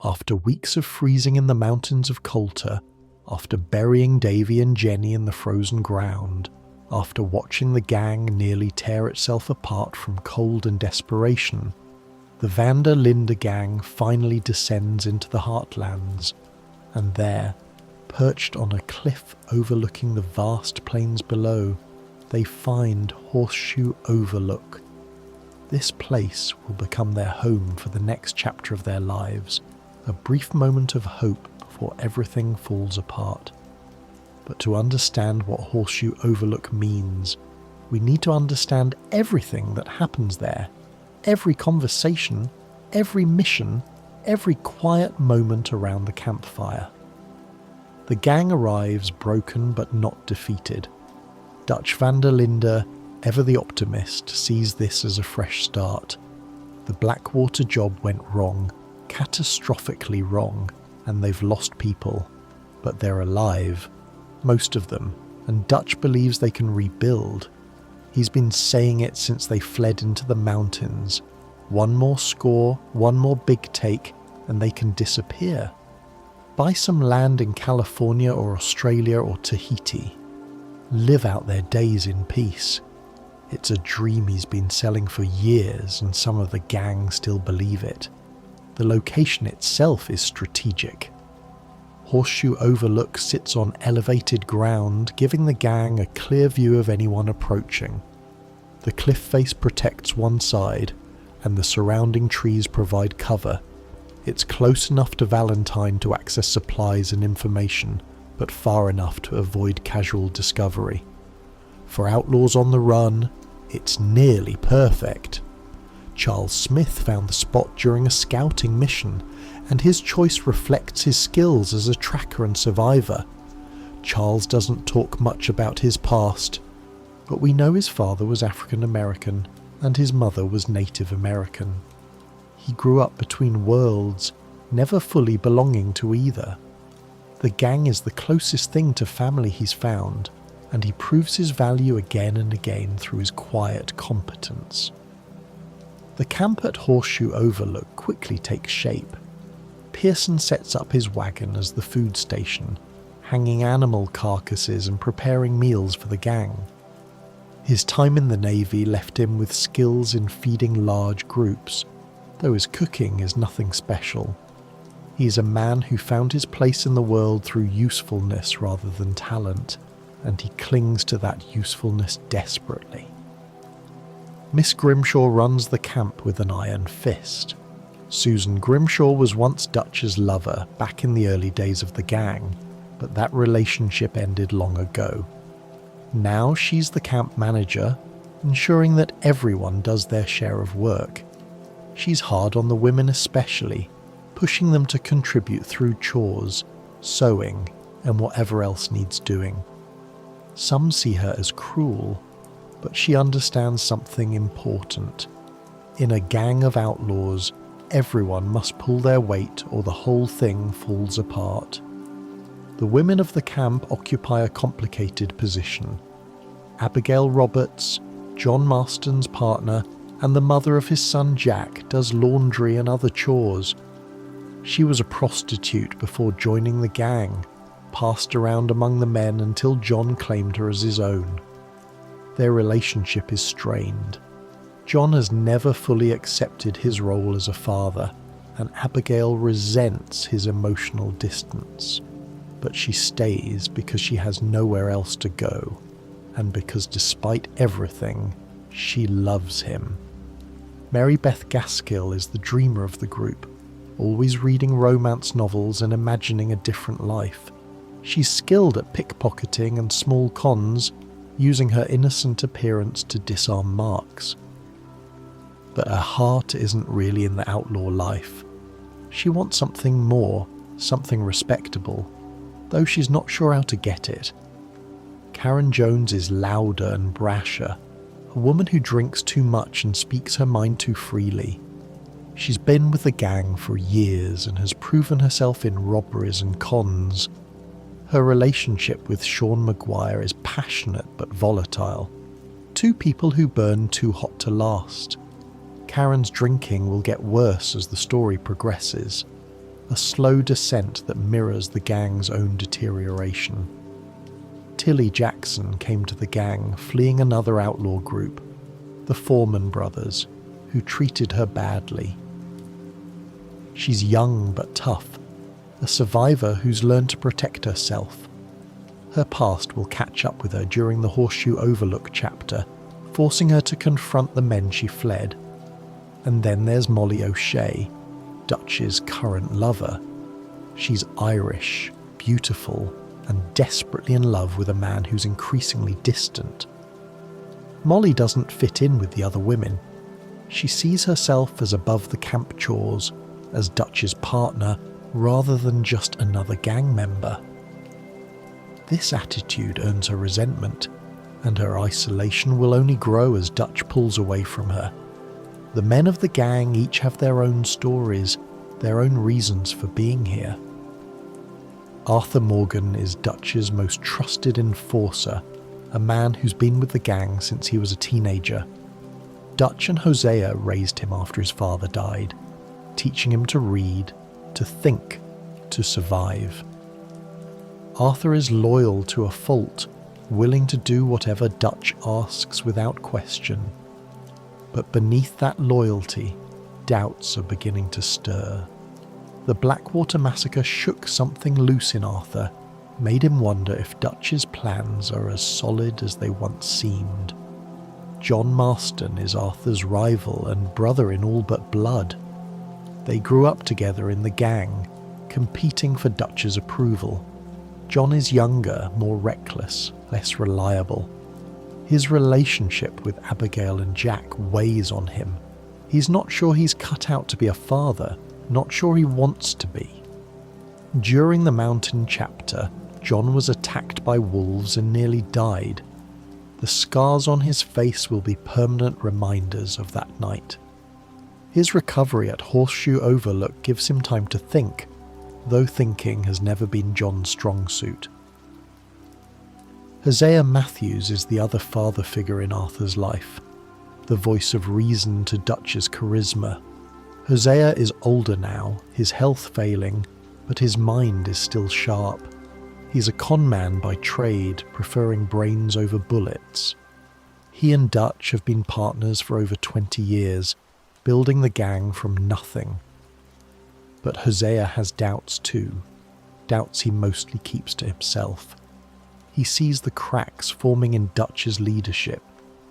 After weeks of freezing in the mountains of Coulter, after burying Davy and Jenny in the frozen ground, after watching the gang nearly tear itself apart from cold and desperation, the Van der Linde gang finally descends into the heartlands, and there, perched on a cliff overlooking the vast plains below, they find Horseshoe Overlook. This place will become their home for the next chapter of their lives, a brief moment of hope before everything falls apart. But to understand what Horseshoe Overlook means, we need to understand everything that happens there, every conversation, every mission, every quiet moment around the campfire. The gang arrives broken but not defeated. Dutch van der Linde, ever the optimist, sees this as a fresh start. The Blackwater job went wrong, catastrophically wrong, and they've lost people. But they're alive, most of them, and Dutch believes they can rebuild. He's been saying it since they fled into the mountains. One more score, one more big take, and they can disappear. Buy some land in California or Australia or Tahiti. Live out their days in peace. It's a dream he's been selling for years, and some of the gang still believe it. The location itself is strategic. Horseshoe Overlook sits on elevated ground, giving the gang a clear view of anyone approaching. The cliff face protects one side, and the surrounding trees provide cover. It's close enough to Valentine to access supplies and information, but far enough to avoid casual discovery. For outlaws on the run, it's nearly perfect. Charles Smith found the spot during a scouting mission, and his choice reflects his skills as a tracker and survivor. Charles doesn't talk much about his past, but we know his father was African American and his mother was Native American. He grew up between worlds, never fully belonging to either. The gang is the closest thing to family he's found, and he proves his value again and again through his quiet competence. The camp at Horseshoe Overlook quickly takes shape. Pearson sets up his wagon as the food station, hanging animal carcasses and preparing meals for the gang. His time in the Navy left him with skills in feeding large groups, though his cooking is nothing special. He is a man who found his place in the world through usefulness rather than talent, and he clings to that usefulness desperately. Miss Grimshaw runs the camp with an iron fist. Susan Grimshaw was once Dutch's lover back in the early days of the gang, but that relationship ended long ago. Now she's the camp manager, ensuring that everyone does their share of work. She's hard on the women especially, pushing them to contribute through chores, sewing, and whatever else needs doing. Some see her as cruel, but she understands something important. In a gang of outlaws, everyone must pull their weight or the whole thing falls apart. The women of the camp occupy a complicated position. Abigail Roberts, John Marston's partner, and the mother of his son Jack, does laundry and other chores. She was a prostitute before joining the gang, passed around among the men until John claimed her as his own. Their relationship is strained. John has never fully accepted his role as a father, and Abigail resents his emotional distance. But she stays because she has nowhere else to go, and because despite everything, she loves him. Mary Beth Gaskill is the dreamer of the group, always reading romance novels and imagining a different life. She's skilled at pickpocketing and small cons, using her innocent appearance to disarm marks. But her heart isn't really in the outlaw life. She wants something more, something respectable, though she's not sure how to get it. Karen Jones is louder and brasher, a woman who drinks too much and speaks her mind too freely. She's been with the gang for years and has proven herself in robberies and cons. Her relationship with Sean Maguire is passionate but volatile. Two people who burn too hot to last. Karen's drinking will get worse as the story progresses. a slow descent that mirrors the gang's own deterioration. Tilly Jackson came to the gang fleeing another outlaw group, the Foreman brothers, who treated her badly. She's young but tough, a survivor who's learned to protect herself. Her past will catch up with her during the Horseshoe Overlook chapter, forcing her to confront the men she fled. And then there's Molly O'Shea, Dutch's current lover. She's Irish, beautiful, and desperately in love with a man who's increasingly distant. Molly doesn't fit in with the other women. She sees herself as above the camp chores, as Dutch's partner, rather than just another gang member. This attitude earns her resentment, and her isolation will only grow as Dutch pulls away from her. The men of the gang each have their own stories, their own reasons for being here. Arthur Morgan is Dutch's most trusted enforcer, a man who's been with the gang since he was a teenager. Dutch and Hosea raised him after his father died, teaching him to read, to think, to survive. Arthur is loyal to a fault, willing to do whatever Dutch asks without question. But beneath that loyalty, doubts are beginning to stir. The Blackwater massacre shook something loose in Arthur, made him wonder if Dutch's plans are as solid as they once seemed. John Marston is Arthur's rival and brother in all but blood. They grew up together in the gang, competing for Dutch's approval. John is younger, more reckless, less reliable. His relationship with Abigail and Jack weighs on him. He's not sure he's cut out to be a father, not sure he wants to be. During the mountain chapter, John was attacked by wolves and nearly died. The scars on his face will be permanent reminders of that night. His recovery at Horseshoe Overlook gives him time to think, though thinking has never been John's strong suit. Hosea Matthews is the other father figure in Arthur's life, the voice of reason to Dutch's charisma. Hosea is older now, his health failing, but his mind is still sharp. He's a con man by trade, preferring brains over bullets. He and Dutch have been partners for over 20 years, building the gang from nothing. But Hosea has doubts too, doubts he mostly keeps to himself. He sees the cracks forming in Dutch's leadership,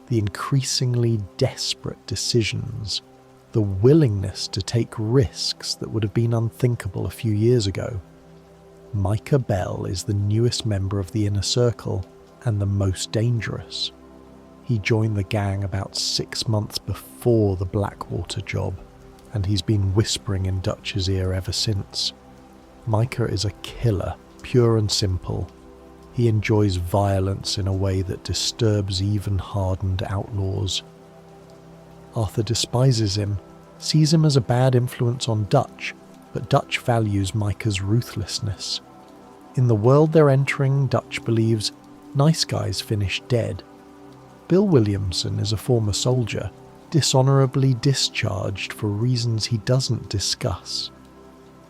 the increasingly desperate decisions, the willingness to take risks that would have been unthinkable a few years ago. Micah Bell is the newest member of the inner circle and the most dangerous. He joined the gang about 6 months before the Blackwater job, and he's been whispering in Dutch's ear ever since. Micah is a killer, pure and simple. He enjoys violence in a way that disturbs even hardened outlaws. Arthur despises him, sees him as a bad influence on Dutch, but Dutch values Micah's ruthlessness. In the world they're entering, Dutch believes nice guys finish dead. Bill Williamson is a former soldier, dishonourably discharged for reasons he doesn't discuss.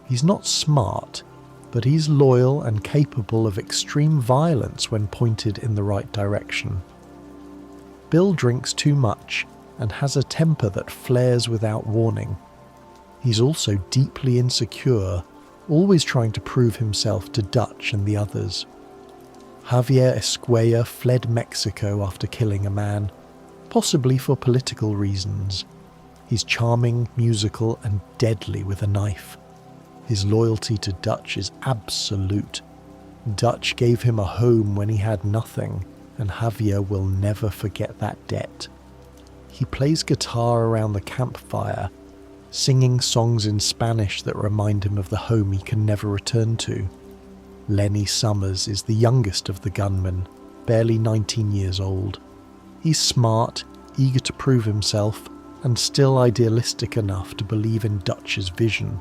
He's not smart, but he's loyal and capable of extreme violence when pointed in the right direction. Bill drinks too much and has a temper that flares without warning. He's also deeply insecure, always trying to prove himself to Dutch and the others. Javier Escuella fled Mexico after killing a man, possibly for political reasons. He's charming, musical, and deadly with a knife. His loyalty to Dutch is absolute. Dutch gave him a home when he had nothing, and Javier will never forget that debt. He plays guitar around the campfire, singing songs in Spanish that remind him of the home he can never return to. Lenny Summers is the youngest of the gunmen, barely 19 years old. He's smart, eager to prove himself, and still idealistic enough to believe in Dutch's vision.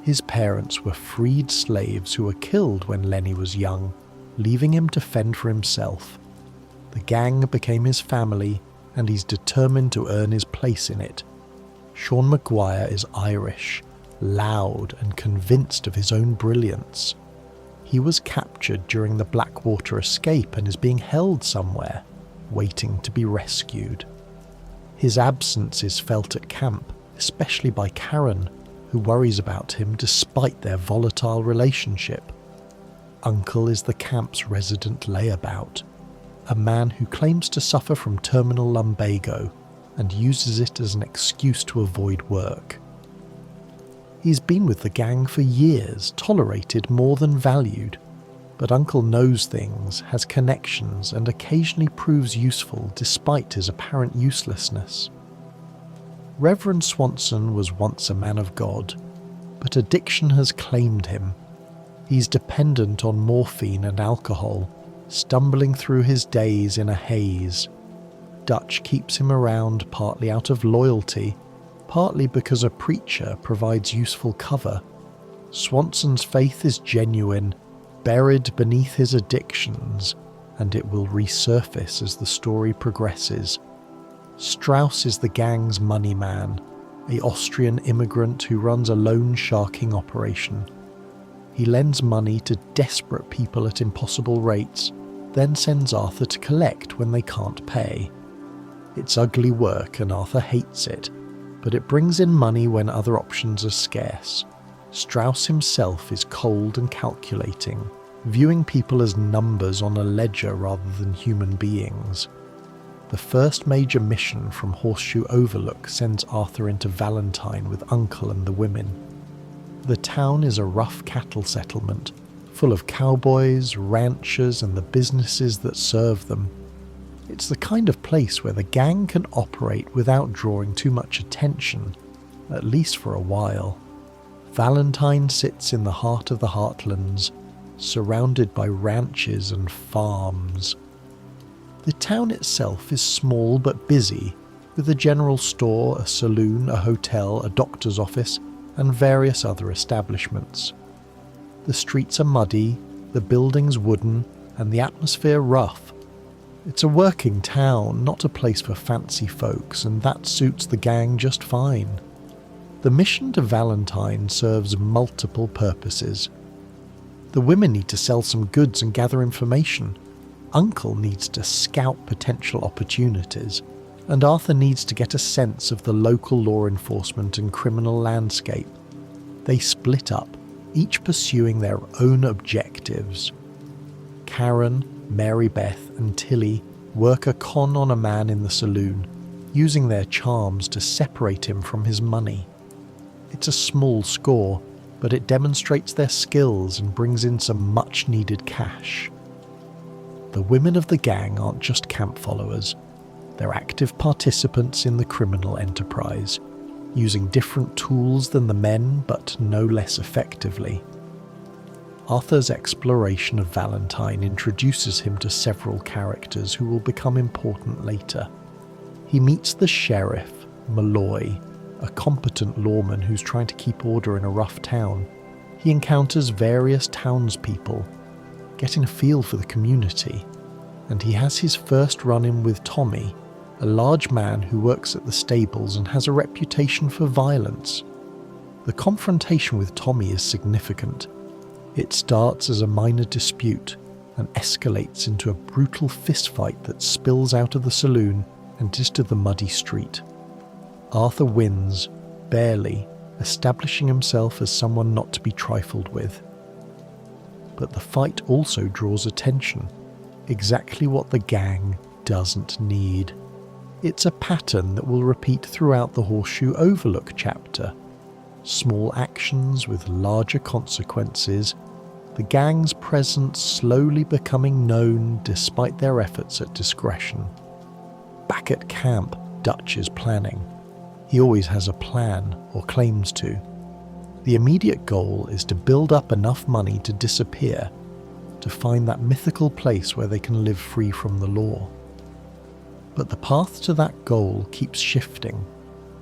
His parents were freed slaves who were killed when Lenny was young, leaving him to fend for himself. The gang became his family, and he's determined to earn his place in it. Sean Maguire is Irish, loud and convinced of his own brilliance. He was captured during the Blackwater escape and is being held somewhere, waiting to be rescued. His absence is felt at camp, especially by Karen, who worries about him despite their volatile relationship. Uncle is the camp's resident layabout, a man who claims to suffer from terminal lumbago and uses it as an excuse to avoid work. He's been with the gang for years, tolerated more than valued, but Uncle knows things, has connections, and occasionally proves useful despite his apparent uselessness. Reverend Swanson was once a man of God, but addiction has claimed him. He's dependent on morphine and alcohol, stumbling through his days in a haze. Dutch keeps him around partly out of loyalty, partly because a preacher provides useful cover. Swanson's faith is genuine, buried beneath his addictions, and it will resurface as the story progresses. Strauss is the gang's money man, an Austrian immigrant who runs a loan sharking operation. He lends money to desperate people at impossible rates, then sends Arthur to collect when they can't pay. It's ugly work and Arthur hates it, but it brings in money when other options are scarce. Strauss himself is cold and calculating, viewing people as numbers on a ledger rather than human beings. The first major mission from Horseshoe Overlook sends Arthur into Valentine with Uncle and the women. The town is a rough cattle settlement, full of cowboys, ranchers, and the businesses that serve them. It's the kind of place where the gang can operate without drawing too much attention, at least for a while. Valentine sits in the heart of the heartlands, surrounded by ranches and farms. The town itself is small but busy, with a general store, a saloon, a hotel, a doctor's office, and various other establishments. The streets are muddy, the buildings wooden, and the atmosphere rough. It's a working town, not a place for fancy folks, and that suits the gang just fine. The mission to Valentine serves multiple purposes. The women need to sell some goods and gather information. Uncle needs to scout potential opportunities, and Arthur needs to get a sense of the local law enforcement and criminal landscape. They split up, each pursuing their own objectives. Karen, Mary Beth, and Tilly work a con on a man in the saloon, using their charms to separate him from his money. It's a small score, but it demonstrates their skills and brings in some much-needed cash. The women of the gang aren't just camp followers. They're active participants in the criminal enterprise, using different tools than the men, but no less effectively. Arthur's exploration of Valentine introduces him to several characters who will become important later. He meets the sheriff, Malloy, a competent lawman who's trying to keep order in a rough town. He encounters various townspeople, getting a feel for the community, and he has his first run-in with Tommy, a large man who works at the stables and has a reputation for violence. The confrontation with Tommy is significant. It starts as a minor dispute and escalates into a brutal fistfight that spills out of the saloon and into the muddy street. Arthur wins, barely, establishing himself as someone not to be trifled with. But the fight also draws attention, exactly what the gang doesn't need. It's a pattern that will repeat throughout the Horseshoe Overlook chapter. Small actions with larger consequences, the gang's presence slowly becoming known despite their efforts at discretion. Back at camp, Dutch is planning. He always has a plan, or claims to. The immediate goal is to build up enough money to disappear, to find that mythical place where they can live free from the law. But the path to that goal keeps shifting,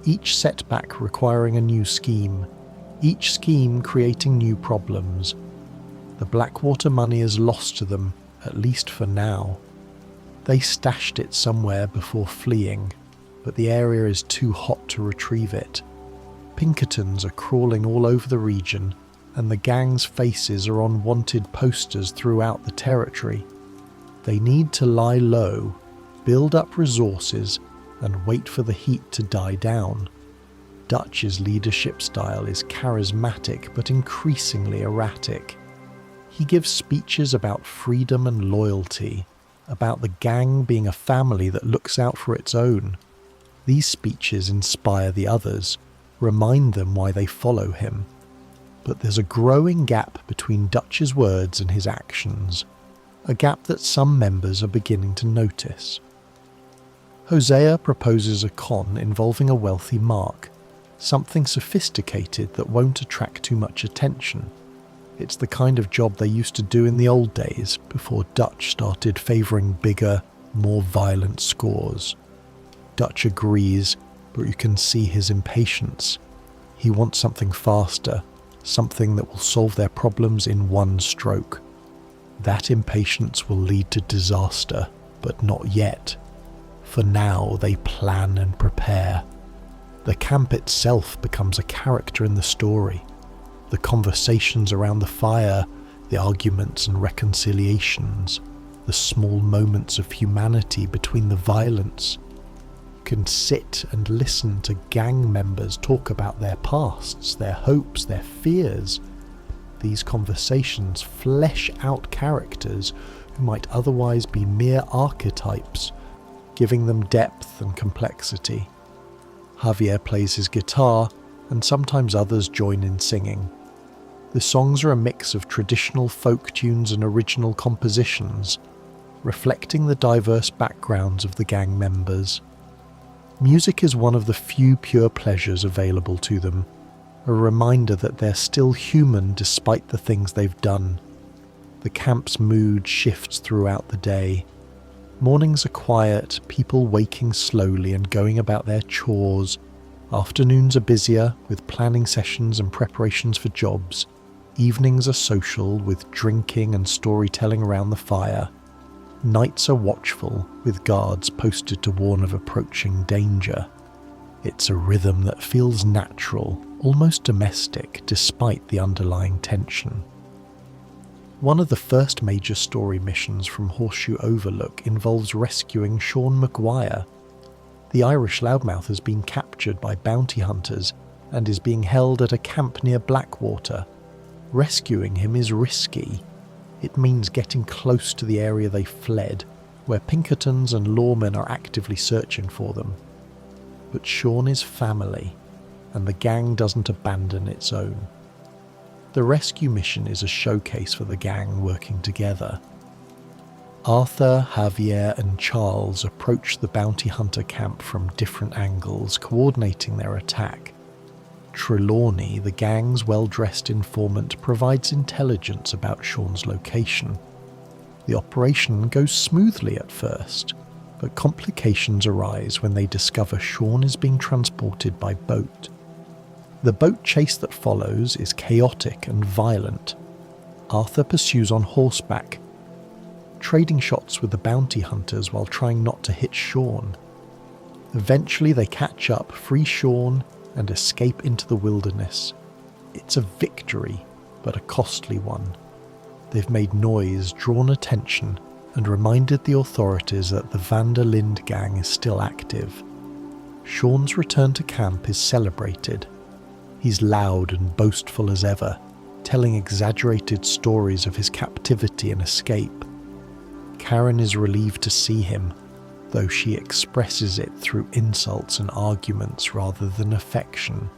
each setback requiring a new scheme, each scheme creating new problems. The Blackwater money is lost to them, at least for now. They stashed it somewhere before fleeing, but the area is too hot to retrieve it. Pinkertons are crawling all over the region, and the gang's faces are on wanted posters throughout the territory. They need to lie low, build up resources, and wait for the heat to die down. Dutch's leadership style is charismatic but increasingly erratic. He gives speeches about freedom and loyalty, about the gang being a family that looks out for its own. These speeches inspire the others, remind them why they follow him. But there's a growing gap between Dutch's words and his actions, a gap that some members are beginning to notice. Hosea proposes a con involving a wealthy mark, something sophisticated that won't attract too much attention. It's the kind of job they used to do in the old days before Dutch started favouring bigger, more violent scores. Dutch agrees, but you can see his impatience. He wants something faster, something that will solve their problems in one stroke. That impatience will lead to disaster, but not yet. For now, they plan and prepare. The camp itself becomes a character in the story. The conversations around the fire, the arguments and reconciliations, the small moments of humanity between the violence. You can sit and listen to gang members talk about their pasts, their hopes, their fears. These conversations flesh out characters who might otherwise be mere archetypes, giving them depth and complexity. Javier plays his guitar, and sometimes others join in singing. The songs are a mix of traditional folk tunes and original compositions, reflecting the diverse backgrounds of the gang members. Music is one of the few pure pleasures available to them, a reminder that they're still human despite the things they've done. The camp's mood shifts throughout the day. Mornings are quiet, people waking slowly and going about their chores. Afternoons are busier, with planning sessions and preparations for jobs. Evenings are social, with drinking and storytelling around the fire. Nights are watchful, with guards posted to warn of approaching danger. It's a rhythm that feels natural, almost domestic, despite the underlying tension. One of the first major story missions from Horseshoe Overlook involves rescuing Sean Maguire. The Irish loudmouth has been captured by bounty hunters and is being held at a camp near Blackwater. Rescuing him is risky. It means getting close to the area they fled, where Pinkertons and lawmen are actively searching for them. But Sean is family, and the gang doesn't abandon its own. The rescue mission is a showcase for the gang working together. Arthur, Javier and Charles approach the bounty hunter camp from different angles, coordinating their attack. Trelawney, the gang's well-dressed informant, provides intelligence about Sean's location. The operation goes smoothly at first, but complications arise when they discover Sean is being transported by boat. The boat chase that follows is chaotic and violent. Arthur pursues on horseback, trading shots with the bounty hunters while trying not to hit Sean. Eventually they catch up, free Sean, and escape into the wilderness. It's a victory, but a costly one. They've made noise, drawn attention, and reminded the authorities that the Van der Linde gang is still active. Sean's return to camp is celebrated. He's loud and boastful as ever, telling exaggerated stories of his captivity and escape. Karen is relieved to see him, though she expresses it through insults and arguments rather than affection.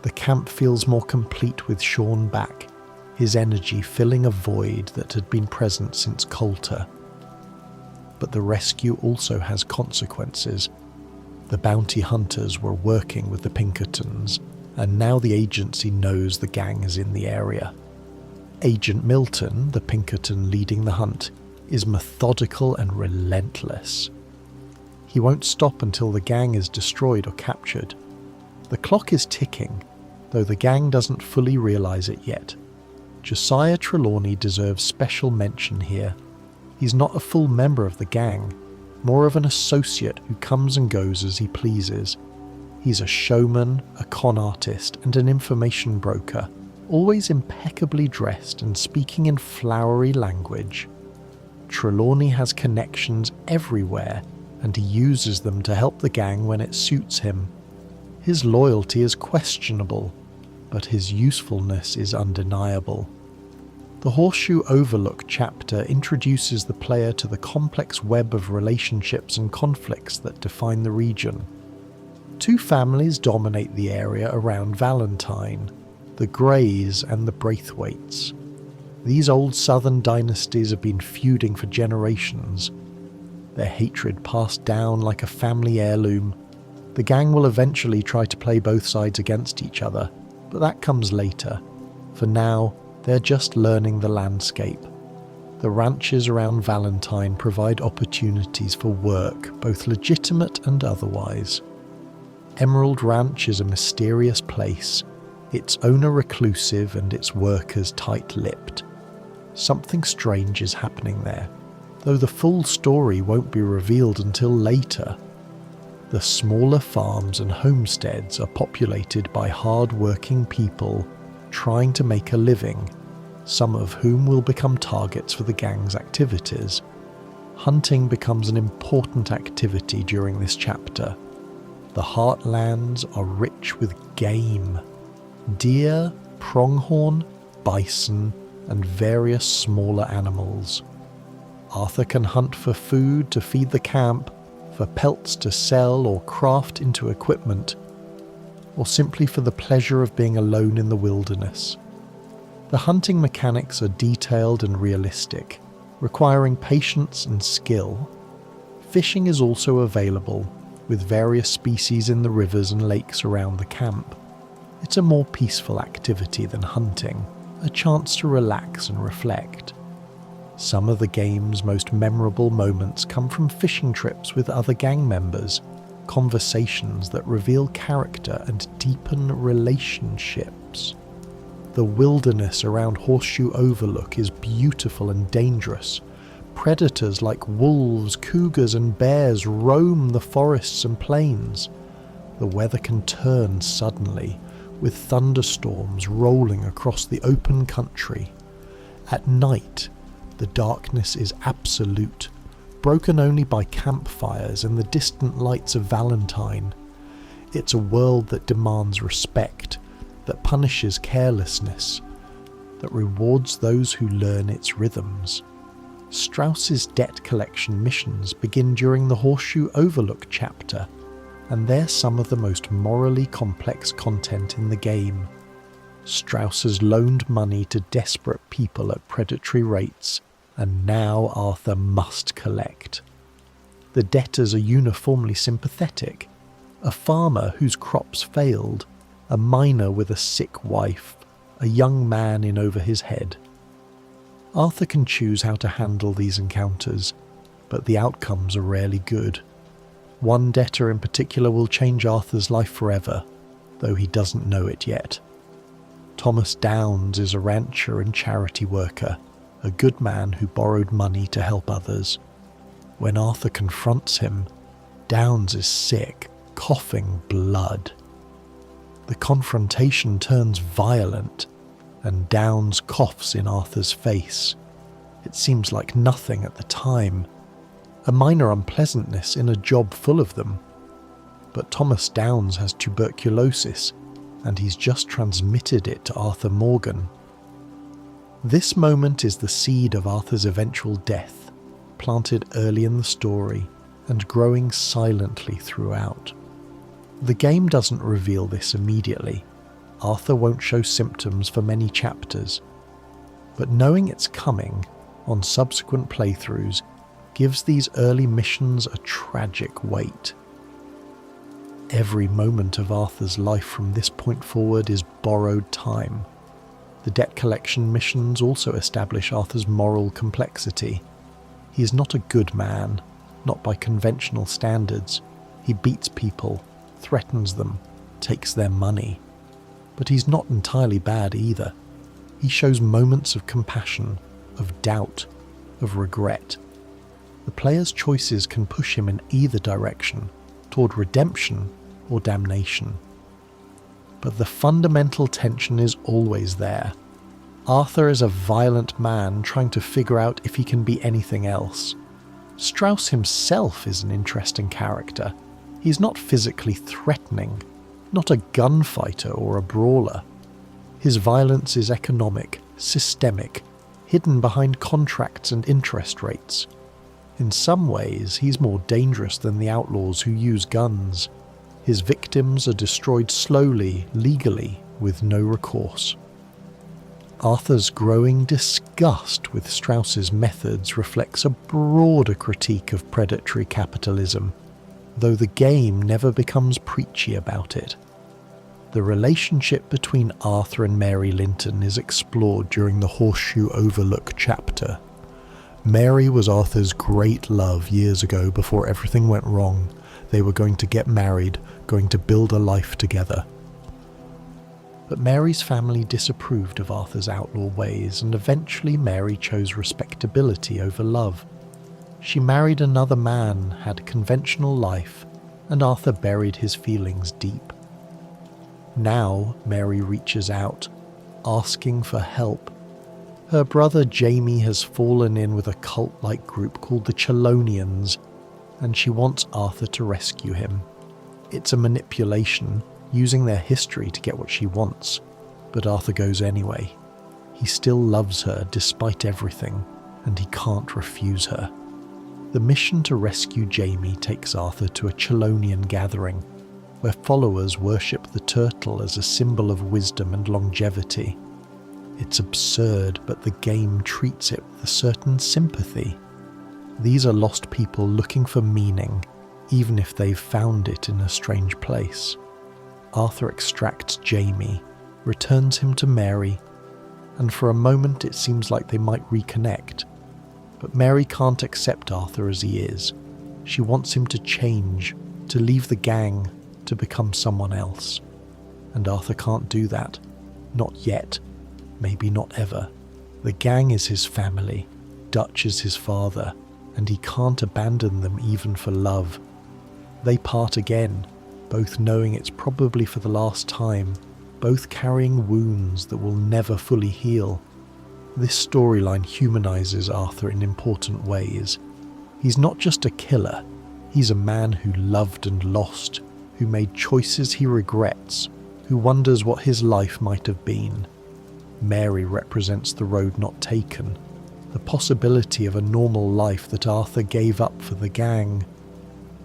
The camp feels more complete with Sean back, his energy filling a void that had been present since Coulter. But the rescue also has consequences. The bounty hunters were working with the Pinkertons, and now the agency knows the gang is in the area. Agent Milton, the Pinkerton leading the hunt, is methodical and relentless. He won't stop until the gang is destroyed or captured. The clock is ticking, though the gang doesn't fully realise it yet. Josiah Trelawney deserves special mention here. He's not a full member of the gang, more of an associate who comes and goes as he pleases. He's a showman, a con artist, and an information broker, always impeccably dressed and speaking in flowery language. Trelawney has connections everywhere, and he uses them to help the gang when it suits him. His loyalty is questionable, but his usefulness is undeniable. The Horseshoe Overlook chapter introduces the player to the complex web of relationships and conflicts that define the region. Two families dominate the area around Valentine, the Greys and the Braithwaites. These old southern dynasties have been feuding for generations, their hatred passed down like a family heirloom. The gang will eventually try to play both sides against each other, but that comes later. For now, they're just learning the landscape. The ranches around Valentine provide opportunities for work, both legitimate and otherwise. Emerald Ranch is a mysterious place, its owner reclusive and its workers tight-lipped. Something strange is happening there, though the full story won't be revealed until later. The smaller farms and homesteads are populated by hard-working people trying to make a living, some of whom will become targets for the gang's activities. Hunting becomes an important activity during this chapter. The heartlands are rich with game: deer, pronghorn, bison, and various smaller animals. Arthur can hunt for food to feed the camp, for pelts to sell or craft into equipment, or simply for the pleasure of being alone in the wilderness. The hunting mechanics are detailed and realistic, requiring patience and skill. Fishing is also available, with various species in the rivers and lakes around the camp. It's a more peaceful activity than hunting, a chance to relax and reflect. Some of the game's most memorable moments come from fishing trips with other gang members, conversations that reveal character and deepen relationships. The wilderness around Horseshoe Overlook is beautiful and dangerous. Predators like wolves, cougars, and bears roam the forests and plains. The weather can turn suddenly, with thunderstorms rolling across the open country. At night, the darkness is absolute, broken only by campfires and the distant lights of Valentine. It's a world that demands respect, that punishes carelessness, that rewards those who learn its rhythms. Strauss's debt collection missions begin during the Horseshoe Overlook chapter, and they're some of the most morally complex content in the game. Strauss has loaned money to desperate people at predatory rates, and now Arthur must collect. The debtors are uniformly sympathetic: a farmer whose crops failed, a miner with a sick wife, a young man in over his head. Arthur can choose how to handle these encounters, but the outcomes are rarely good. One debtor in particular will change Arthur's life forever, though he doesn't know it yet. Thomas Downs is a rancher and charity worker, a good man who borrowed money to help others. When Arthur confronts him, Downs is sick, coughing blood. The confrontation turns violent, and Downs coughs in Arthur's face. It seems like nothing at the time, a minor unpleasantness in a job full of them. But Thomas Downs has tuberculosis, and he's just transmitted it to Arthur Morgan. This moment is the seed of Arthur's eventual death, planted early in the story and growing silently throughout. The game doesn't reveal this immediately. Arthur won't show symptoms for many chapters, but knowing it's coming on subsequent playthroughs gives these early missions a tragic weight. Every moment of Arthur's life from this point forward is borrowed time. The debt collection missions also establish Arthur's moral complexity. He is not a good man, not by conventional standards. He beats people, threatens them, takes their money. But he's not entirely bad either. He shows moments of compassion, of doubt, of regret. The player's choices can push him in either direction, toward redemption or damnation. But the fundamental tension is always there. Arthur is a violent man trying to figure out if he can be anything else. Strauss himself is an interesting character. He's not physically threatening, not a gunfighter or a brawler. His violence is economic, systemic, hidden behind contracts and interest rates. In some ways, he's more dangerous than the outlaws who use guns. His victims are destroyed slowly, legally, with no recourse. Arthur's growing disgust with Strauss's methods reflects a broader critique of predatory capitalism, though the game never becomes preachy about it. The relationship between Arthur and Mary Linton is explored during the Horseshoe Overlook chapter. Mary was Arthur's great love years ago before everything went wrong. They were going to get married, going to build a life together. But Mary's family disapproved of Arthur's outlaw ways, and eventually Mary chose respectability over love. She married another man, had a conventional life, and Arthur buried his feelings deep. Now Mary reaches out, asking for help. Her brother Jamie has fallen in with a cult-like group called the Chelonians, and she wants Arthur to rescue him. It's a manipulation, using their history to get what she wants, but Arthur goes anyway. He still loves her despite everything, and he can't refuse her. The mission to rescue Jamie takes Arthur to a Chelonian gathering, where followers worship the turtle as a symbol of wisdom and longevity. It's absurd, but the game treats it with a certain sympathy. These are lost people looking for meaning, even if they've found it in a strange place. Arthur extracts Jamie, returns him to Mary, and for a moment it seems like they might reconnect. But Mary can't accept Arthur as he is. She wants him to change, to leave the gang, to become someone else. And Arthur can't do that. Not yet. Maybe not ever. The gang is his family, Dutch is his father, and he can't abandon them even for love. They part again, both knowing it's probably for the last time, both carrying wounds that will never fully heal. This storyline humanizes Arthur in important ways. He's not just a killer, he's a man who loved and lost, who made choices he regrets, who wonders what his life might have been. Mary represents the road not taken, the possibility of a normal life that Arthur gave up for the gang.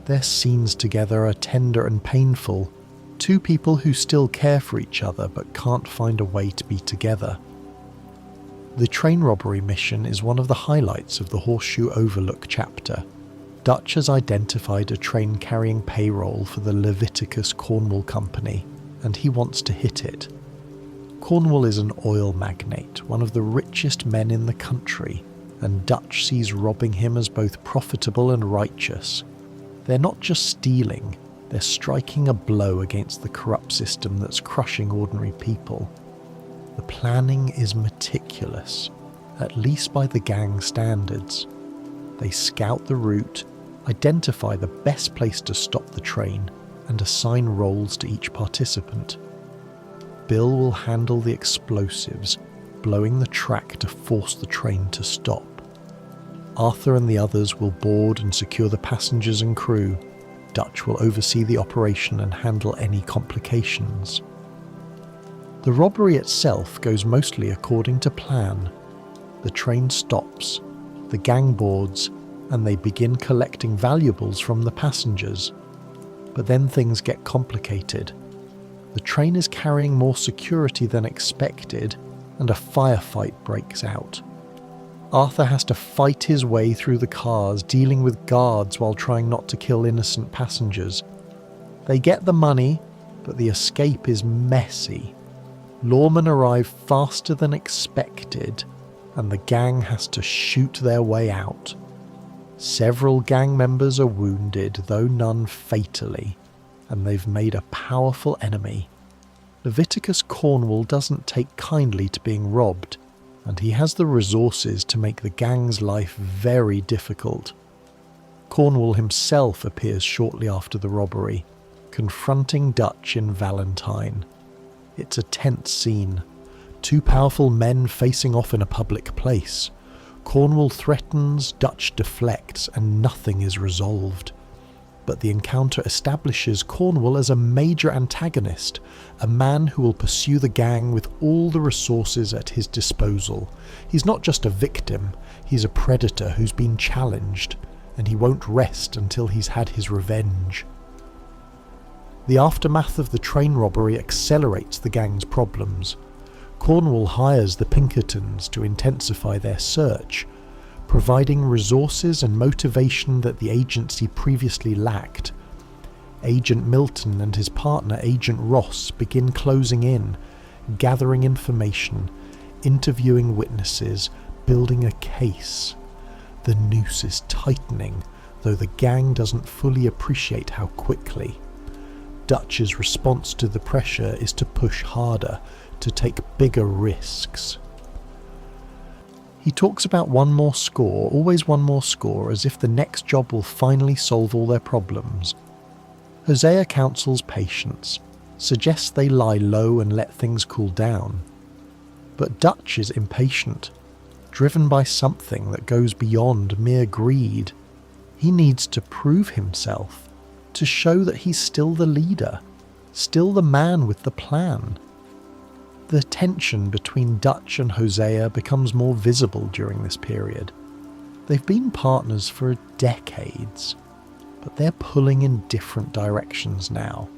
Their scenes together are tender and painful, two people who still care for each other but can't find a way to be together. The train robbery mission is one of the highlights of the Horseshoe Overlook chapter. Dutch has identified a train carrying payroll for the Leviticus Cornwall Company, and he wants to hit it. Cornwall is an oil magnate, one of the richest men in the country, and Dutch sees robbing him as both profitable and righteous. They're not just stealing, they're striking a blow against the corrupt system that's crushing ordinary people. The planning is meticulous, at least by the gang standards. They scout the route, identify the best place to stop the train, and assign roles to each participant. Bill will handle the explosives, blowing the track to force the train to stop. Arthur and the others will board and secure the passengers and crew. Dutch will oversee the operation and handle any complications. The robbery itself goes mostly according to plan. The train stops, the gang boards, and they begin collecting valuables from the passengers. But then things get complicated. The train is carrying more security than expected, and a firefight breaks out. Arthur has to fight his way through the cars, dealing with guards while trying not to kill innocent passengers. They get the money, but the escape is messy. Lawmen arrive faster than expected, and the gang has to shoot their way out. Several gang members are wounded, though none fatally, and they've made a powerful enemy. Leviticus Cornwall doesn't take kindly to being robbed, and he has the resources to make the gang's life very difficult. Cornwall himself appears shortly after the robbery, confronting Dutch in Valentine. It's a tense scene. Two powerful men facing off in a public place. Cornwall threatens, Dutch deflects, and nothing is resolved. But the encounter establishes Cornwall as a major antagonist, a man who will pursue the gang with all the resources at his disposal. He's not just a victim, he's a predator who's been challenged, and he won't rest until he's had his revenge. The aftermath of the train robbery accelerates the gang's problems. Cornwall hires the Pinkertons to intensify their search, providing resources and motivation that the agency previously lacked. Agent Milton and his partner Agent Ross begin closing in, gathering information, interviewing witnesses, building a case. The noose is tightening, though the gang doesn't fully appreciate how quickly. Dutch's response to the pressure is to push harder, to take bigger risks. He talks about one more score, always one more score, as if the next job will finally solve all their problems. Hosea counsels patience, suggests they lie low and let things cool down. But Dutch is impatient, driven by something that goes beyond mere greed. He needs to prove himself, to show that he's still the leader, still the man with the plan. The tension between Dutch and Hosea becomes more visible during this period. They've been partners for decades, but they're pulling in different directions now.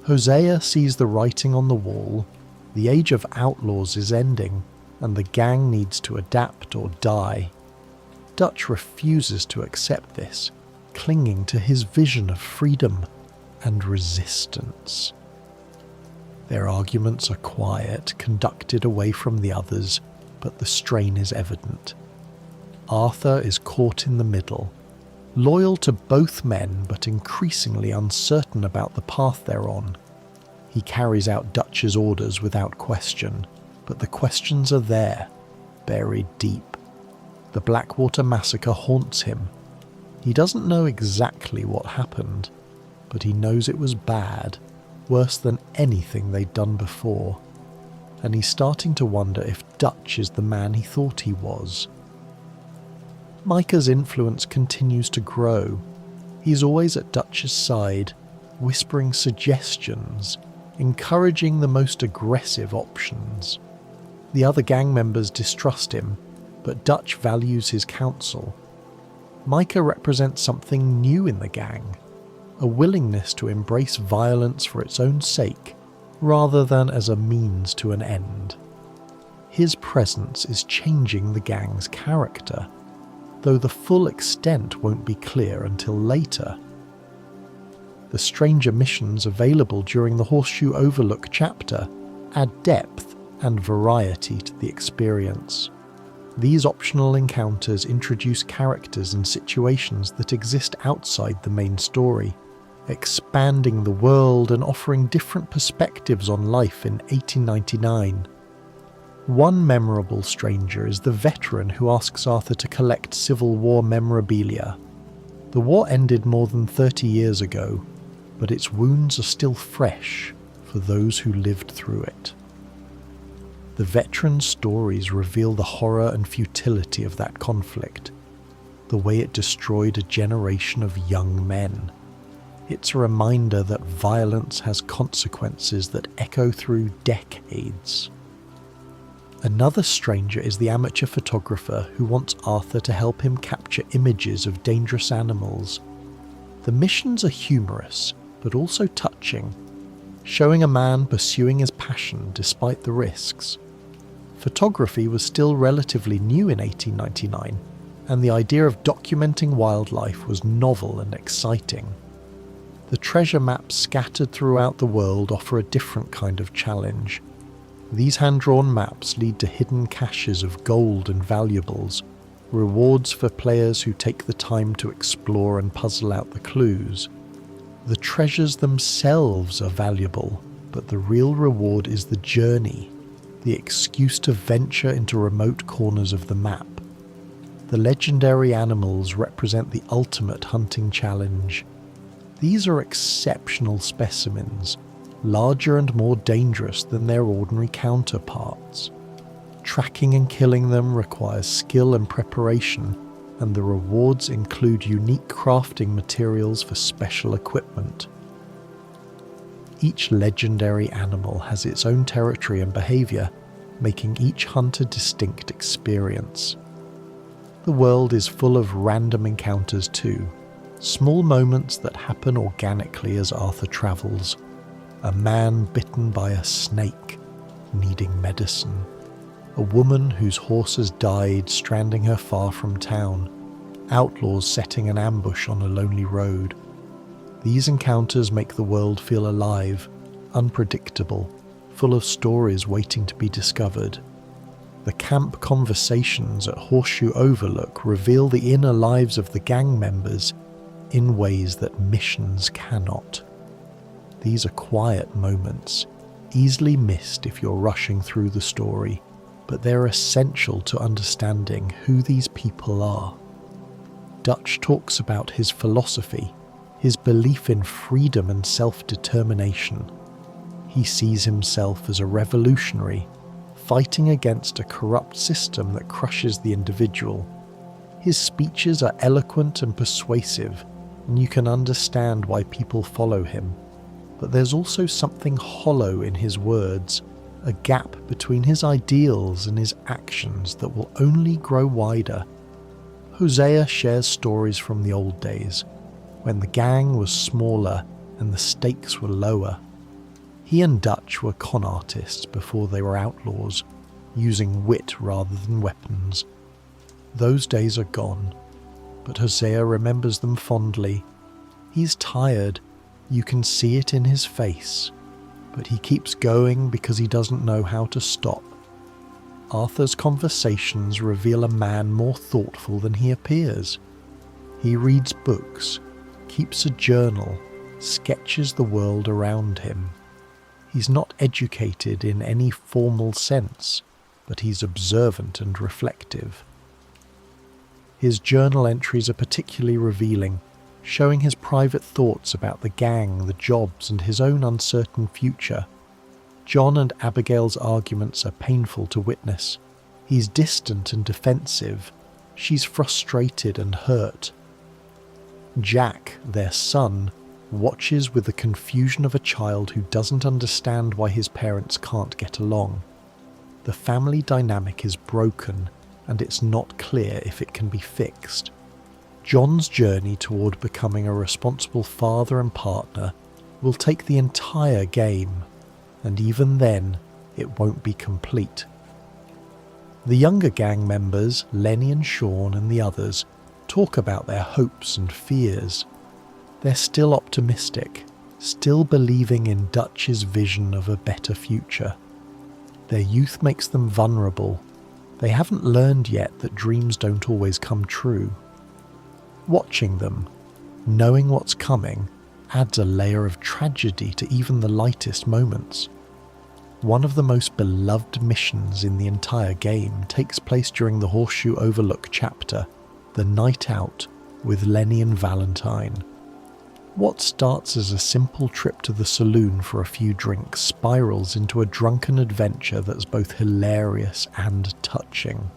Hosea sees the writing on the wall, the age of outlaws is ending, and the gang needs to adapt or die. Dutch refuses to accept this, clinging to his vision of freedom and resistance. Their arguments are quiet, conducted away from the others, but the strain is evident. Arthur is caught in the middle, loyal to both men but increasingly uncertain about the path they're on. He carries out Dutch's orders without question, but the questions are there, buried deep. The Blackwater massacre haunts him. He doesn't know exactly what happened, but he knows it was bad, worse than anything they'd done before, and he's starting to wonder if Dutch is the man he thought he was. Micah's influence continues to grow. He's always at Dutch's side, whispering suggestions, encouraging the most aggressive options. The other gang members distrust him, but Dutch values his counsel. Micah represents something new in the gang, a willingness to embrace violence for its own sake, rather than as a means to an end. His presence is changing the gang's character, though the full extent won't be clear until later. The stranger missions available during the Horseshoe Overlook chapter add depth and variety to the experience. These optional encounters introduce characters and situations that exist outside the main story, expanding the world and offering different perspectives on life in 1899. One memorable stranger is the veteran who asks Arthur to collect Civil War memorabilia. The war ended more than 30 years ago, but its wounds are still fresh for those who lived through it. The veteran's stories reveal the horror and futility of that conflict, the way it destroyed a generation of young men. It's a reminder that violence has consequences that echo through decades. Another stranger is the amateur photographer who wants Arthur to help him capture images of dangerous animals. The missions are humorous, but also touching, showing a man pursuing his passion despite the risks. Photography was still relatively new in 1899, and the idea of documenting wildlife was novel and exciting. The treasure maps scattered throughout the world offer a different kind of challenge. These hand-drawn maps lead to hidden caches of gold and valuables, rewards for players who take the time to explore and puzzle out the clues. The treasures themselves are valuable, but the real reward is the journey, the excuse to venture into remote corners of the map. The legendary animals represent the ultimate hunting challenge. These are exceptional specimens, larger and more dangerous than their ordinary counterparts. Tracking and killing them requires skill and preparation, and the rewards include unique crafting materials for special equipment. Each legendary animal has its own territory and behaviour, making each hunt a distinct experience. The world is full of random encounters too, small moments that happen organically as Arthur travels. A man bitten by a snake, needing medicine. A woman whose horse has died, stranding her far from town. Outlaws setting an ambush on a lonely road. These encounters make the world feel alive, unpredictable, full of stories waiting to be discovered. The camp conversations at Horseshoe Overlook reveal the inner lives of the gang members in ways that missions cannot. These are quiet moments, easily missed if you're rushing through the story, but they're essential to understanding who these people are. Dutch talks about his philosophy, his belief in freedom and self-determination. He sees himself as a revolutionary, fighting against a corrupt system that crushes the individual. His speeches are eloquent and persuasive, and you can understand why people follow him. But there's also something hollow in his words, a gap between his ideals and his actions that will only grow wider. Hosea shares stories from the old days, when the gang was smaller and the stakes were lower. He and Dutch were con artists before they were outlaws, using wit rather than weapons. Those days are gone, but Hosea remembers them fondly. He's tired, you can see it in his face, but he keeps going because he doesn't know how to stop. Arthur's conversations reveal a man more thoughtful than he appears. He reads books, keeps a journal, sketches the world around him. He's not educated in any formal sense, but he's observant and reflective. His journal entries are particularly revealing, showing his private thoughts about the gang, the jobs, and his own uncertain future. John and Abigail's arguments are painful to witness. He's distant and defensive. She's frustrated and hurt. Jack, their son, watches with the confusion of a child who doesn't understand why his parents can't get along. The family dynamic is broken, and it's not clear if it can be fixed. John's journey toward becoming a responsible father and partner will take the entire game, and even then, it won't be complete. The younger gang members, Lenny and Sean and the others, talk about their hopes and fears. They're still optimistic, still believing in Dutch's vision of a better future. Their youth makes them vulnerable. They haven't learned yet that dreams don't always come true. Watching them, knowing what's coming, adds a layer of tragedy to even the lightest moments. One of the most beloved missions in the entire game takes place during the Horseshoe Overlook chapter, the night out with Lenny and Valentine. What starts as a simple trip to the saloon for a few drinks spirals into a drunken adventure that's both hilarious and touching.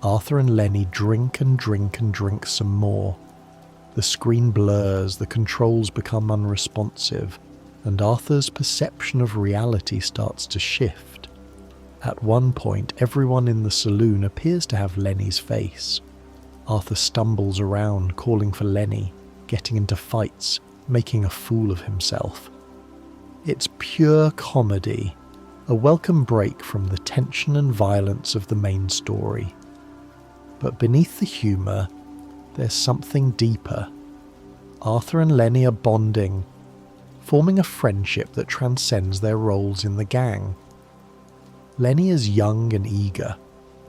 Arthur and Lenny drink and drink and drink some more. The screen blurs, the controls become unresponsive, and Arthur's perception of reality starts to shift. At one point, everyone in the saloon appears to have Lenny's face. Arthur stumbles around, calling for Lenny, getting into fights, making a fool of himself. It's pure comedy, a welcome break from the tension and violence of the main story. But beneath the humour, there's something deeper. Arthur and Lenny are bonding, forming a friendship that transcends their roles in the gang. Lenny is young and eager,